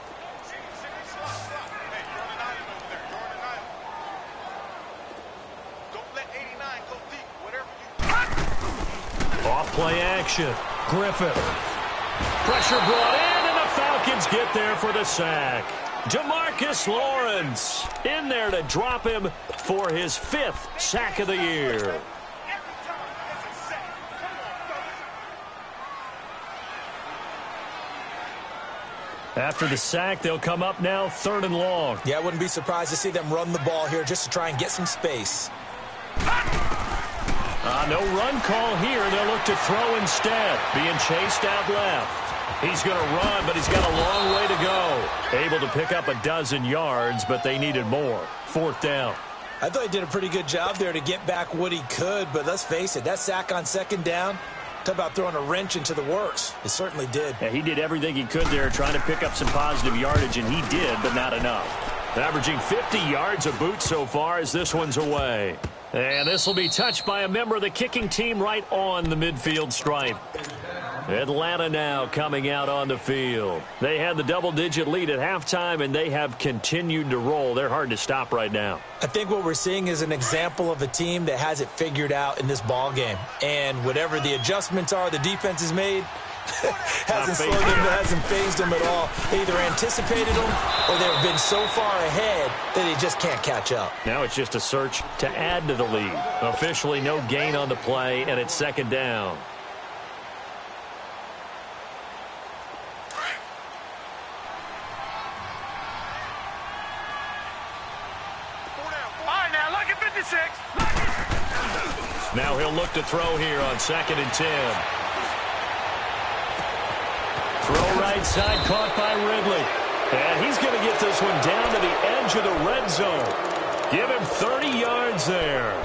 Don't let 89 go deep. Whatever you... Off play action. Griffith. Pressure brought in, and the Falcons get there for the sack. DeMarcus Lawrence in there to drop him for his 5th sack of the year. After the sack, they'll come up now 3rd and long. Yeah, I wouldn't be surprised to see them run the ball here just to try and get some space. No run call here. They'll look to throw instead. Being chased out left. He's going to run, but he's got a long way to go. Able to pick up 12 yards, but they needed more. 4th down. I thought he did a pretty good job there to get back what he could, but let's face it, that sack on 2nd down, talk about throwing a wrench into the works. It certainly did. Yeah, he did everything he could there trying to pick up some positive yardage, and he did, but not enough. Averaging 50 yards a boot so far as this one's away. And this will be touched by a member of the kicking team right on the midfield stripe. Atlanta now coming out on the field. They had the double-digit lead at halftime, and they have continued to roll. They're hard to stop right now. I think what we're seeing is an example of a team that has it figured out in this ball game. And whatever the adjustments are the defense has made, hasn't slowed them, hasn't phased them at all. They either anticipated them or they've been so far ahead that they just can't catch up. Now it's just a search to add to the lead. Officially no gain on the play, and it's 2nd down. Now he'll look to throw here on 2nd and 10. Throw right side, caught by Ridley. And he's going to get this one down to the edge of the red zone. Give him 30 yards there.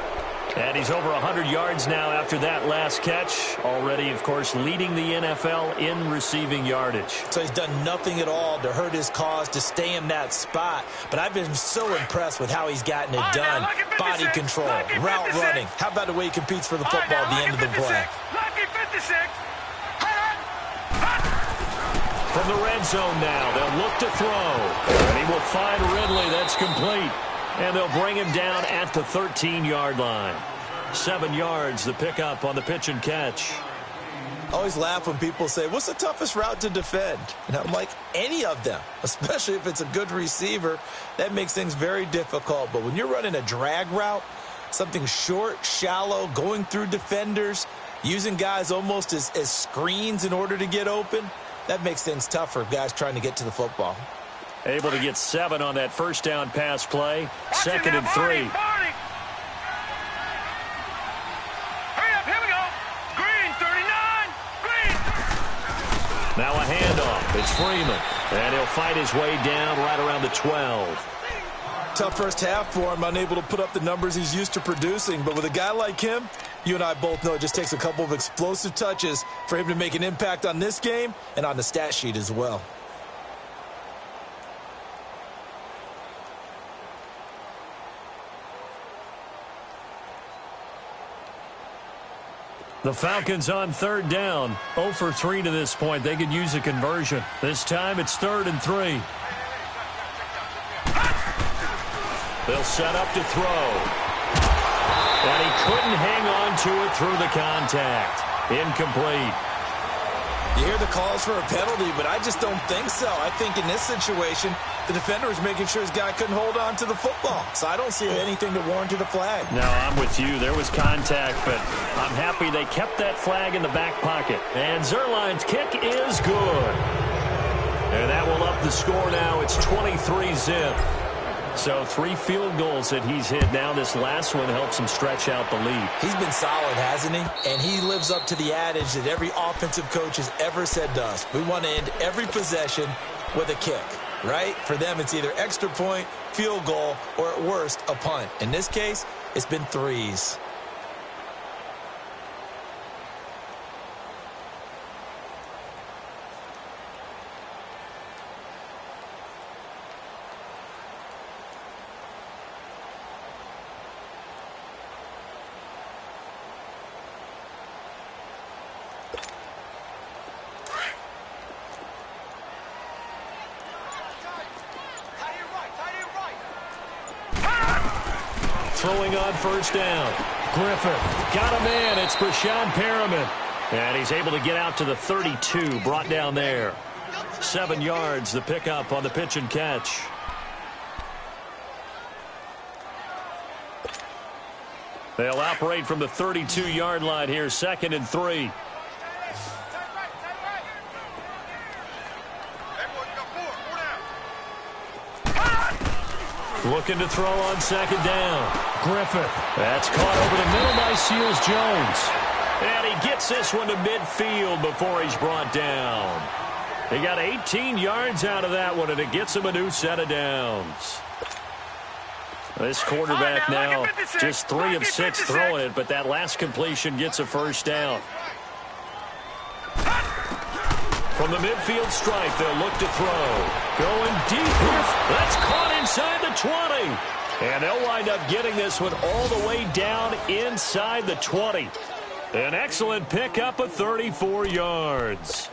And he's over 100 yards now after that last catch. Already, of course, leading the NFL in receiving yardage. So he's done nothing at all to hurt his cause, to stay in that spot. But I've been so impressed with how he's gotten it done. Body control, route running. How about the way he competes for the football at the end of the play? From the red zone now, they'll look to throw. And he will find Ridley. That's complete. And they'll bring him down at the 13-yard line. 7 yards, the pickup on the pitch and catch. I always laugh when people say, what's the toughest route to defend? And I'm like, any of them, especially if it's a good receiver. That makes things very difficult. But when you're running a drag route, something short, shallow, going through defenders, using guys almost as screens in order to get open, that makes things tough for guys trying to get to the football. Able to get 7 on that first down pass play. 2nd and 3. Hurry up, here we go. Green, 39. Green. Now a handoff. It's Freeman. And he'll fight his way down right around the 12. Tough first half for him, unable to put up the numbers he's used to producing. But with a guy like him, you and I both know it just takes a couple of explosive touches for him to make an impact on this game and on the stat sheet as well. The Falcons on 3rd down. 0 for 3 to this point. They could use a conversion. This time it's 3rd and 3. They'll set up to throw. And he couldn't hang on to it through the contact. Incomplete. You hear the calls for a penalty, but I just don't think so. I think in this situation, the defender is making sure his guy couldn't hold on to the football. So I don't see anything to warrant a flag. No, I'm with you. There was contact, but I'm happy they kept that flag in the back pocket. And Zuerlein's kick is good. And that will up the score now. It's 23-zip. So 3 field goals that he's hit now. This last one helps him stretch out the lead. He's been solid, hasn't he? And he lives up to the adage that every offensive coach has ever said to us. We want to end every possession with a kick, right? For them, it's either extra point, field goal, or at worst, a punt. In this case, it's been 3s. Throwing on first down. Griffith got a man. It's Brashad Perriman. And he's able to get out to the 32. Brought down there. 7 yards, the pickup on the pitch and catch. They'll operate from the 32-yard line here. 2nd and 3. Looking to throw on 2nd down. Griffith. That's caught over the middle by Seals-Jones. And he gets this one to midfield before he's brought down. He got 18 yards out of that one, and it gets him a new set of downs. This quarterback now just 3 of 6 throwing it, but that last completion gets a first down. From the midfield stripe, they'll look to throw. Going deep. That's caught inside the 20. And they'll wind up getting this one all the way down inside the 20. An excellent pickup of 34 yards.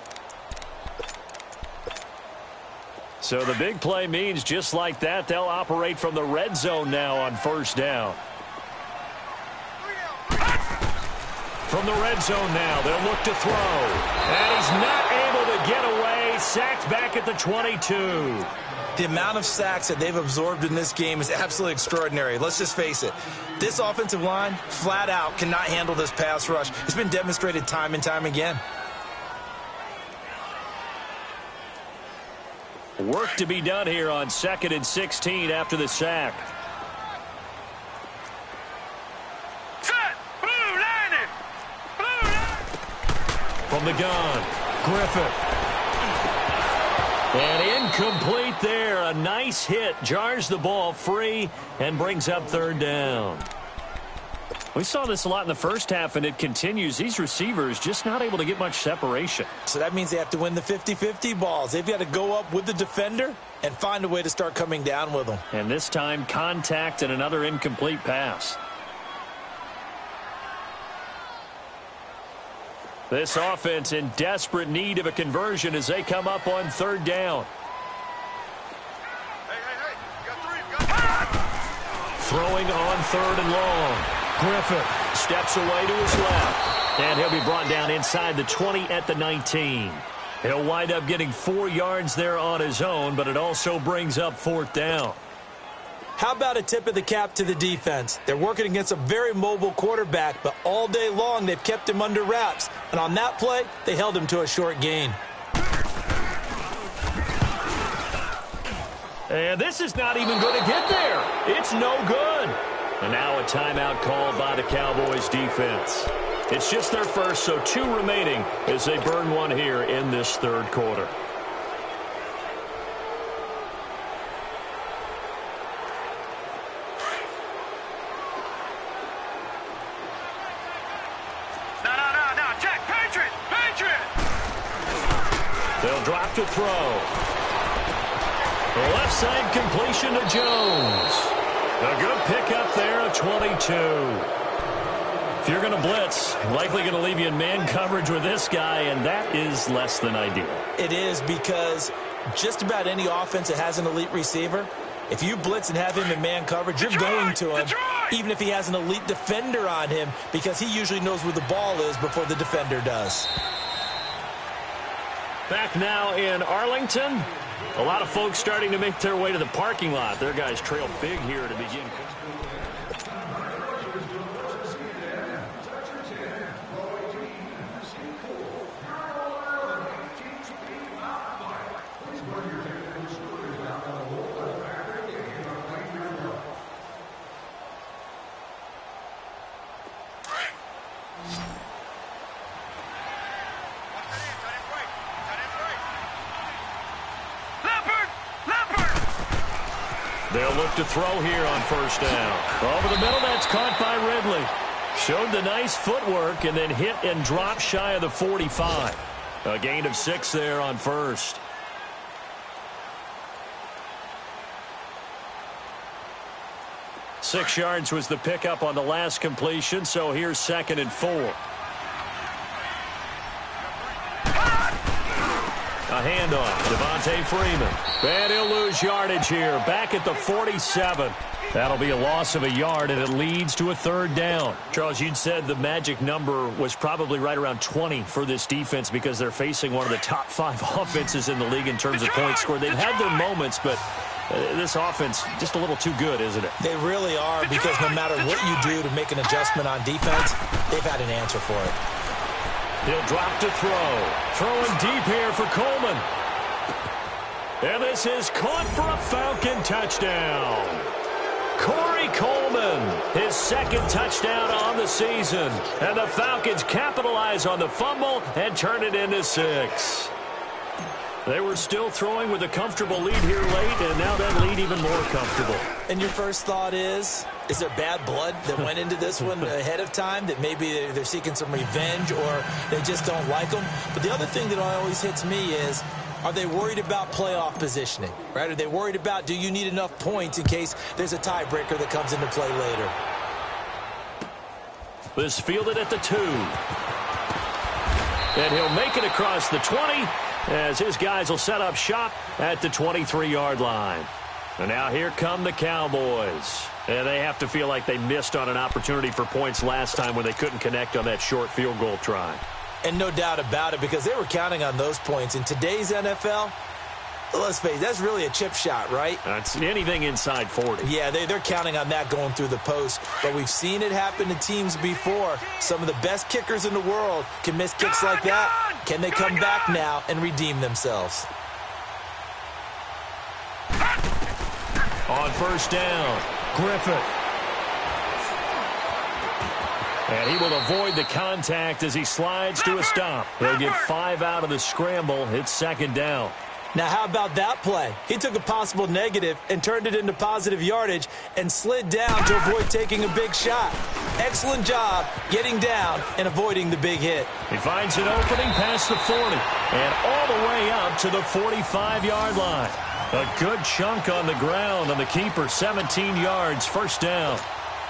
So the big play means just like that, they'll operate from the red zone now on first down. From the red zone now, they'll look to throw. And he's not able to get away. Sacked back at the 22. The amount of sacks that they've absorbed in this game is absolutely extraordinary. Let's just face it. This offensive line, flat out, cannot handle this pass rush. It's been demonstrated time and time again. Work to be done here on 2nd and 16 after the sack. From the gun, Griffith. And incomplete there. A nice hit. Jars the ball free and brings up 3rd down. We saw this a lot in the first half, and it continues. These receivers just not able to get much separation. So that means they have to win the 50-50 balls. They've got to go up with the defender and find a way to start coming down with them. And this time, contact and another incomplete pass. This offense in desperate need of a conversion as they come up on 3rd down. Throwing on 3rd and long. Griffith steps away to his left. And he'll be brought down inside the 20 at the 19. He'll wind up getting 4 yards there on his own, but it also brings up 4th down. How about a tip of the cap to the defense? They're working against a very mobile quarterback, but all day long they've kept him under wraps. And on that play, they held him to a short gain. And this is not even going to get there. It's no good. And now a timeout called by the Cowboys defense. It's just their first, so 2 remaining as they burn one here in this 3rd quarter. They'll drop to throw. Left side completion to Jones. A good pickup there at 22. If you're going to blitz, likely going to leave you in man coverage with this guy, and that is less than ideal. It is, because just about any offense that has an elite receiver, If you blitz and have him in man coverage, you're going to him, even if he has an elite defender on him, because he usually knows where the ball is before the defender does. Back now in Arlington. A lot of folks starting to make their way to the parking lot. Their guys trail big here to begin. They'll look to throw here on first down. Over the middle, that's caught by Ridley. Showed the nice footwork and then hit and dropped shy of the 45. A gain of 6 there on first. Six yards was the pickup on the last completion, so here's 2nd and 4. A handoff, Devontae Freeman. And he'll lose yardage here, back at the 47. That'll be a loss of a yard, and it leads to a 3rd down. Charles, you'd said the magic number was probably right around 20 for this defense because they're facing one of the top 5 offenses in the league in terms of points scored. They've had their moments, but this offense just a little too good, isn't it? They really are, because no matter what you do to make an adjustment on defense, they've had an answer for it. He'll drop to throw. Throwing deep here for Coleman. And this is caught for a Falcon touchdown. Corey Coleman, his 2nd touchdown on the season. And the Falcons capitalize on the fumble and turn it into 6. They were still throwing with a comfortable lead here late, and now that lead even more comfortable. And your first thought is there bad blood that went into this one ahead of time, that maybe they're seeking some revenge or they just don't like them? But the other thing that always hits me is, are they worried about playoff positioning, right? Are they worried about, do you need enough points in case there's a tiebreaker that comes into play later? This fielded at the 2. And he'll make it across the 20 as his guys will set up shop at the 23-yard line. And now here come the Cowboys. And they have to feel like they missed on an opportunity for points last time when they couldn't connect on that short field goal try. And no doubt about it, because they were counting on those points. In today's NFL, let's face it, that's really a chip shot, right? That's anything inside 40. Yeah, they're counting on that going through the post. But we've seen it happen to teams before. Some of the best kickers in the world can miss kicks like that. Can they come back now and redeem themselves? On first down, Griffith. And he will avoid the contact as he slides to a stop. He'll get 5 out of the scramble. It's 2nd down. Now, how about that play? He took a possible negative and turned it into positive yardage and slid down to avoid taking a big shot. Excellent job getting down and avoiding the big hit. He finds an opening past the 40 and all the way up to the 45-yard line. A good chunk on the ground on the keeper, 17 yards, first down.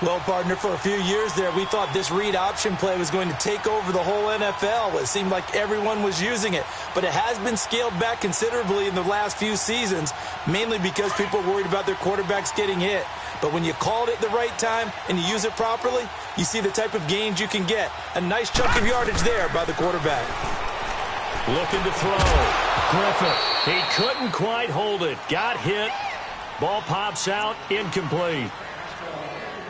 Well, partner, for a few years there, we thought this read option play was going to take over the whole NFL. It seemed like everyone was using it. But it has been scaled back considerably in the last few seasons, mainly because people are worried about their quarterbacks getting hit. But when you called it the right time and you use it properly, you see the type of gains you can get. A nice chunk of yardage there by the quarterback. Looking to throw. Griffith. He couldn't quite hold it. Got hit. Ball pops out. Incomplete.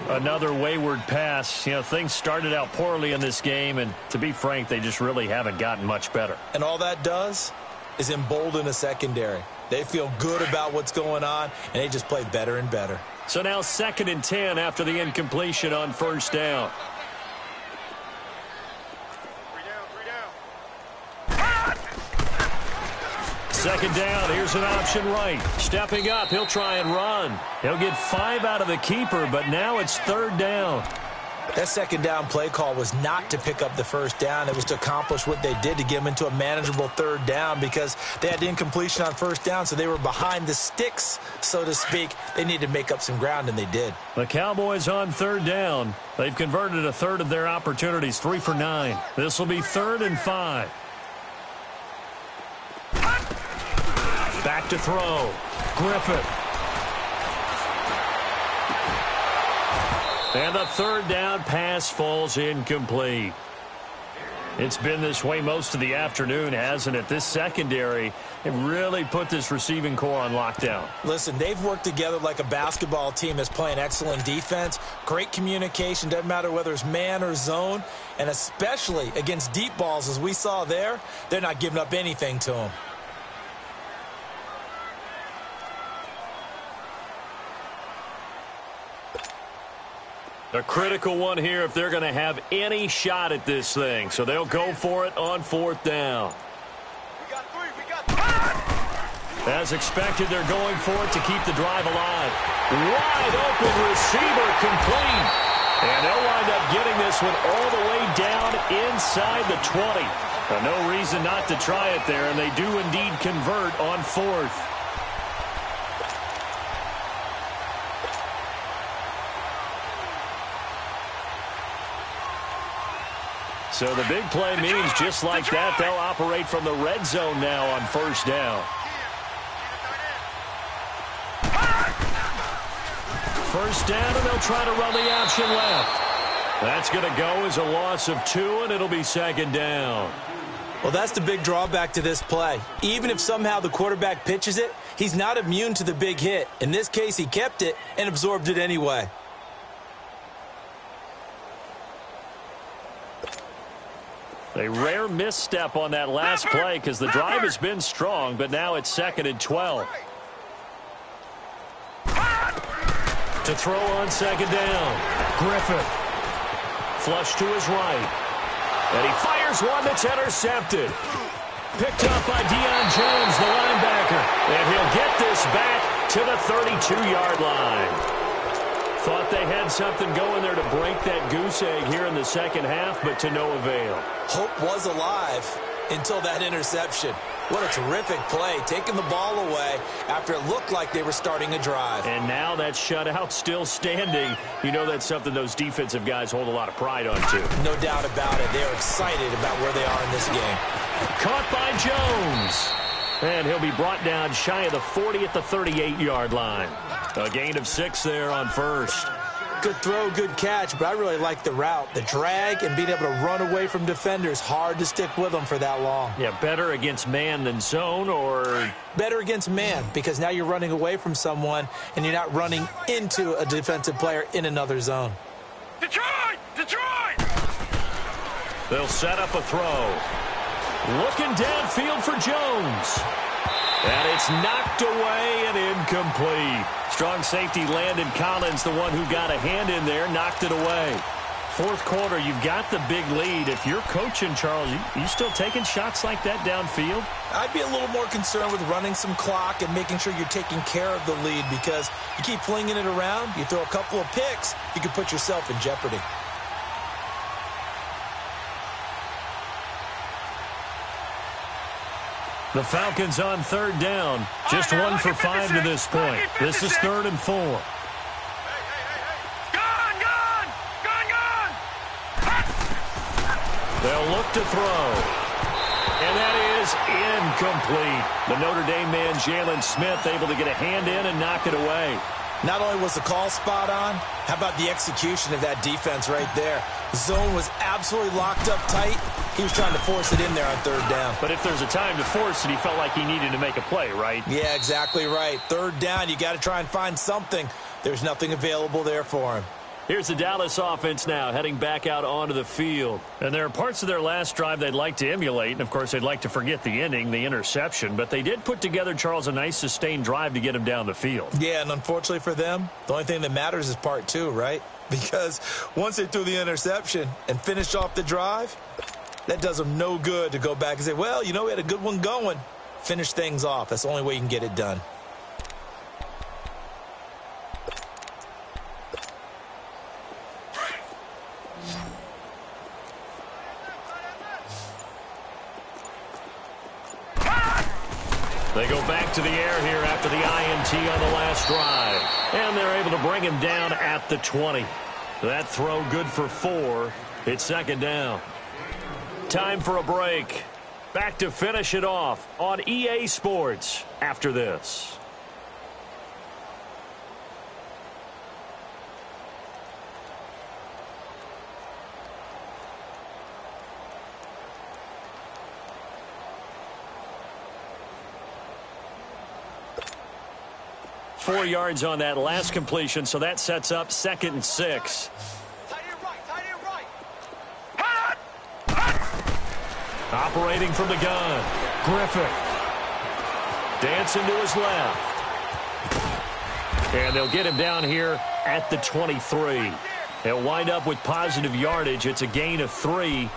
Another wayward pass. You know, things started out poorly in this game, and to be frank, they just really haven't gotten much better. And all that does is embolden a secondary. They feel good about what's going on, and they just play better and better. So now 2nd and 10 after the incompletion on first down. Second down, here's an option right. Stepping up, he'll try and run. He'll get 5 out of the keeper, but now it's 3rd down. That second down play call was not to pick up the first down. It was to accomplish what they did to get them into a manageable 3rd down because they had incompletion on first down, so they were behind the sticks, so to speak. They needed to make up some ground, and they did. The Cowboys on 3rd down. They've converted a third of their opportunities, 3 for 9. This will be 3rd and 5. Back to throw. Griffith. And the third down pass falls incomplete. It's been this way most of the afternoon, hasn't it? This secondary have really put this receiving core on lockdown. Listen, they've worked together like a basketball team that's playing excellent defense. Great communication, doesn't matter whether it's man or zone. And especially against deep balls, as we saw there, they're not giving up anything to them. A critical one here if they're going to have any shot at this thing. So they'll go for it on fourth down. As expected, they're going for it to keep the drive alive. Wide open receiver complete. And they'll wind up getting this one all the way down inside the 20. No reason not to try it there, and they do indeed convert on fourth. So the big play means just like that, they'll operate from the red zone now on first down. First down, and they'll try to run the option left. That's going to go as a loss of 2, and it'll be second down. Well, that's the big drawback to this play. Even if somehow the quarterback pitches it, he's not immune to the big hit. In this case, he kept it and absorbed it anyway. A rare misstep on that last play because the drive has been strong, but now it's 2nd and 12. To throw on second down, Griffith. Flush to his right. And he fires one that's intercepted. Picked up by Deion Jones, the linebacker. And he'll get this back to the 32-yard line. Thought they had something going there to break that goose egg here in the second half, but to no avail. Hope was alive until that interception. What a terrific play, taking the ball away after it looked like they were starting a drive. And now that shutout still standing. You know that's something those defensive guys hold a lot of pride on, too. No doubt about it. They're excited about where they are in this game. Caught by Jones. And he'll be brought down shy of the 40 at the 38-yard line. A gain of 6 there on first. Good throw, good catch, but I really like the route. The drag and being able to run away from defenders, hard to stick with them for that long. Yeah, better against man than zone, or? Better against man, because now you're running away from someone and you're not running into a defensive player in another zone. Detroit! Detroit! They'll set up a throw. Looking downfield for Jones. And it's knocked away and incomplete. Strong safety Landon Collins, the one who got a hand in there, knocked it away. Fourth quarter, you've got the big lead. If you're coaching, Charles, you still taking shots like that downfield? I'd be a little more concerned with running some clock and making sure you're taking care of the lead, because you keep flinging it around, you throw a couple of picks, you could put yourself in jeopardy. The Falcons on third down. Just 1 for 5 to this point. This is 3rd and 4. Gone! They'll look to throw. And that is incomplete. The Notre Dame man, Jalen Smith, able to get a hand in and knock it away. Not only was the call spot on, how about the execution of that defense right there? Zone was absolutely locked up tight. He was trying to force it in there on third down. But if there's a time to force it, he felt like he needed to make a play, right? Yeah, exactly right. Third down, you got to try and find something. There's nothing available there for him. Here's the Dallas offense now, heading back out onto the field. And there are parts of their last drive they'd like to emulate. And, of course, they'd like to forget the ending, the interception. But they did put together, Charles, a nice sustained drive to get him down the field. Yeah, and unfortunately for them, the only thing that matters is part 2, right? Because once they threw the interception and finished off the drive, that does them no good to go back and say, well, you know, we had a good one going. Finish things off. That's the only way you can get it done. They go back to the air here after the INT on the last drive. And they're able to bring him down at the 20. That throw good for 4. It's 2nd down. Time for a break. Back to finish it off on EA Sports after this. 4 yards on that last completion, so that sets up 2nd and 6. Operating from the gun, Griffith. Dancing to his left. And they'll get him down here at the 23. They'll wind up with positive yardage. It's a gain of 3,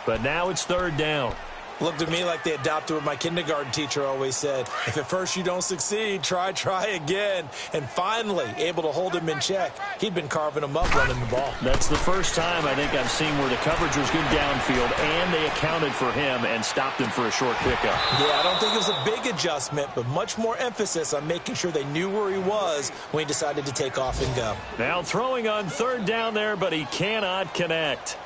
but now it's 3rd down. Looked to me like they adopted what my kindergarten teacher always said. If at first you don't succeed, try again. And finally, able to hold him in check. He'd been carving him up running the ball. That's the first time I think I've seen where the coverage was good downfield, and they accounted for him and stopped him for a short pickup. Yeah, I don't think it was a big adjustment, but much more emphasis on making sure they knew where he was when he decided to take off and go. Now throwing on 3rd down there, but he cannot connect.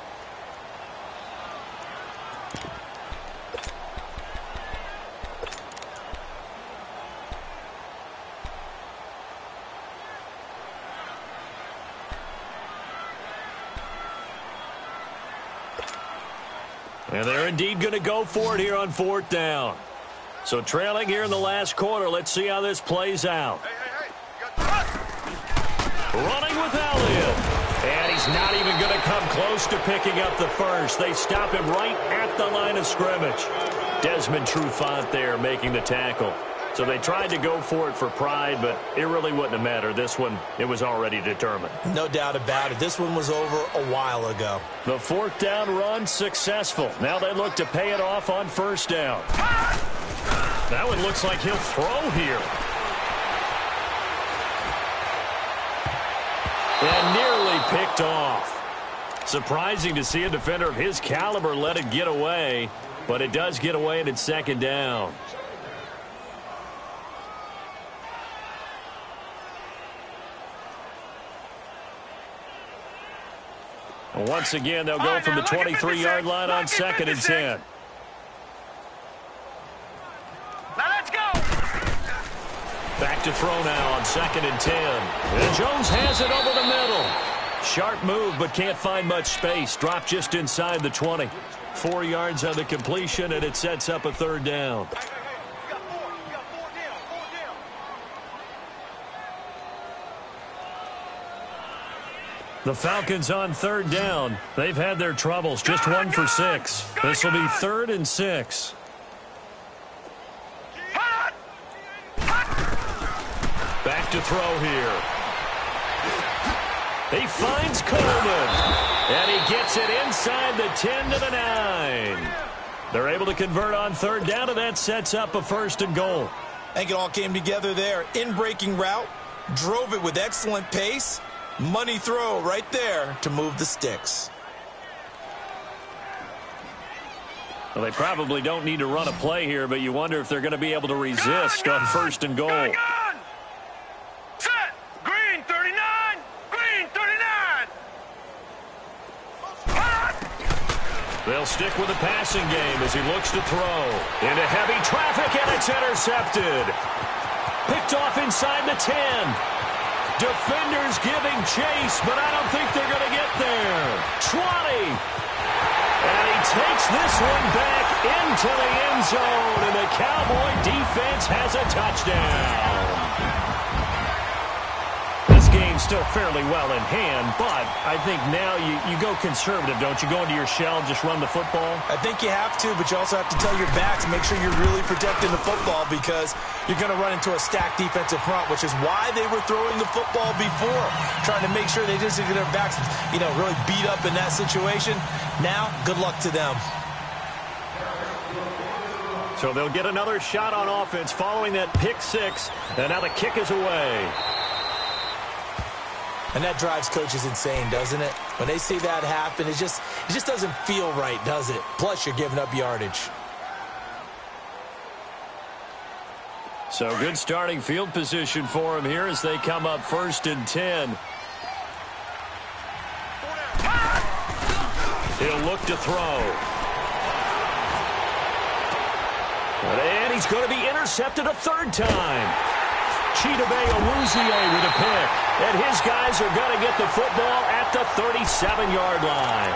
And they're indeed going to go for it here on 4th down. So trailing here in the last quarter. Let's see how this plays out. Running with Elliott. And he's not even going to come close to picking up the first. They stop him right at the line of scrimmage. Desmond Trufant there making the tackle. So they tried to go for it for pride, but it really wouldn't have mattered. This one, it was already determined. No doubt about it. This one was over a while ago. The 4th down run successful. Now they look to pay it off on 1st down. That one looks like he'll throw here. And nearly picked off. Surprising to see a defender of his caliber let it get away, but it does get away and it's 2nd down. Once again, they'll go from the 23-yard line on 2nd and 10. Now let's go. Back to throw now on 2nd and 10. And Jones has it over the middle. Sharp move, but can't find much space. Dropped just inside the 20. 4 yards on the completion, and it sets up a 3rd down. The Falcons on 3rd down. They've had their troubles. Just 1 for 6. This will be 3rd and 6. Back to throw here. He finds Coleman. And he gets it inside the 10 to the 9. They're able to convert on 3rd down, and that sets up a 1st and goal. I think it all came together there. In-breaking route. Drove it with excellent pace. Money throw right there to move the sticks. Well, they probably don't need to run a play here, but you wonder if they're going to be able to resist on 1st and goal. Set. Green 39. Green 39. They'll stick with the passing game as he looks to throw. Into heavy traffic, and it's intercepted. Picked off inside the 10. Defenders giving chase, but I don't think they're going to get there. 20. And he takes this one back into the end zone, and the Cowboy defense has a touchdown. This game's still fairly well in hand, but I think now you go conservative, don't you? Go into your shell and just run the football? I think you have to, but you also have to tell your backs, make sure you're really protecting the football because you're going to run into a stacked defensive front, which is why they were throwing the football before, trying to make sure they just get their backs, really beat up in that situation. Now, good luck to them. So they'll get another shot on offense following that pick 6, and now the kick is away. And that drives coaches insane, doesn't it? When they see that happen, it just doesn't feel right, does it? Plus, you're giving up yardage. So good starting field position for him here as they come up 1st and 10. He'll look to throw. And he's going to be intercepted a 3rd time. Chidobe Awuzie with a pick. And his guys are going to get the football at the 37-yard line.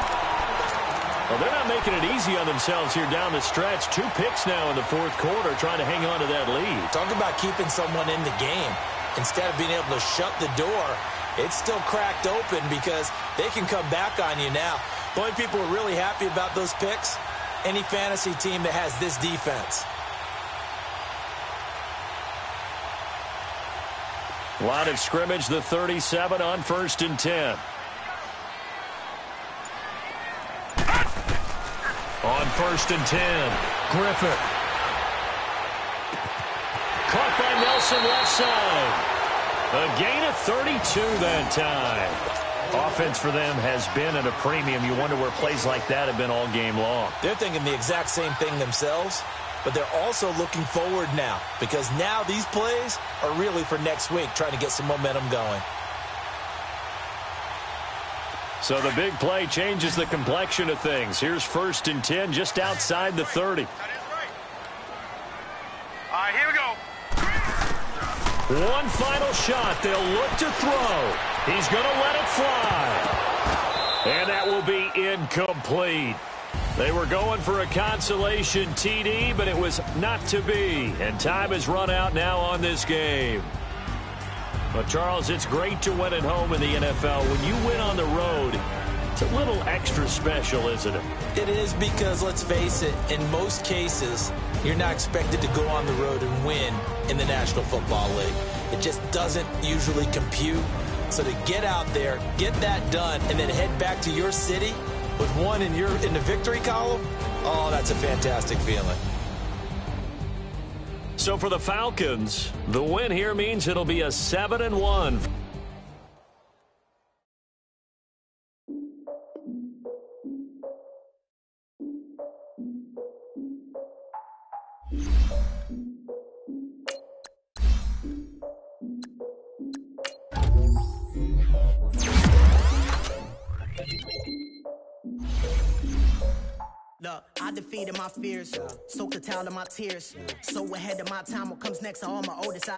Well, they're not making it easy on themselves here down the stretch. 2 picks now in the 4th quarter trying to hang on to that lead. Talk about keeping someone in the game. instead of being able to shut the door, it's still cracked open because they can come back on you now. The only people who are really happy about those picks, any fantasy team that has this defense. Line of scrimmage, the 37 on 1st and 10. On 1st and 10, Griffith. Caught by Nelson left side. A gain of 32 that time. Offense for them has been at a premium. You wonder where plays like that have been all game long. They're thinking the exact same thing themselves, but they're also looking forward now because now these plays are really for next week, trying to get some momentum going. So the big play changes the complexion of things. Here's 1st and 10 just outside the 30. All right, here we go. One final shot. They'll look to throw. He's going to let it fly. And that will be incomplete. They were going for a consolation TD, but it was not to be. And time has run out now on this game. But, Charles, it's great to win at home in the NFL. When you win on the road, it's a little extra special, isn't it? It is because, let's face it, in most cases, you're not expected to go on the road and win in the National Football League. It just doesn't usually compute. So to get out there, get that done, and then head back to your city with one in the victory column, oh, that's a fantastic feeling. So for the Falcons, the win here means it'll be a 7-1. Look, I defeated my fears, so curtailed of my tears. So ahead of my time, what comes next are all my oldest.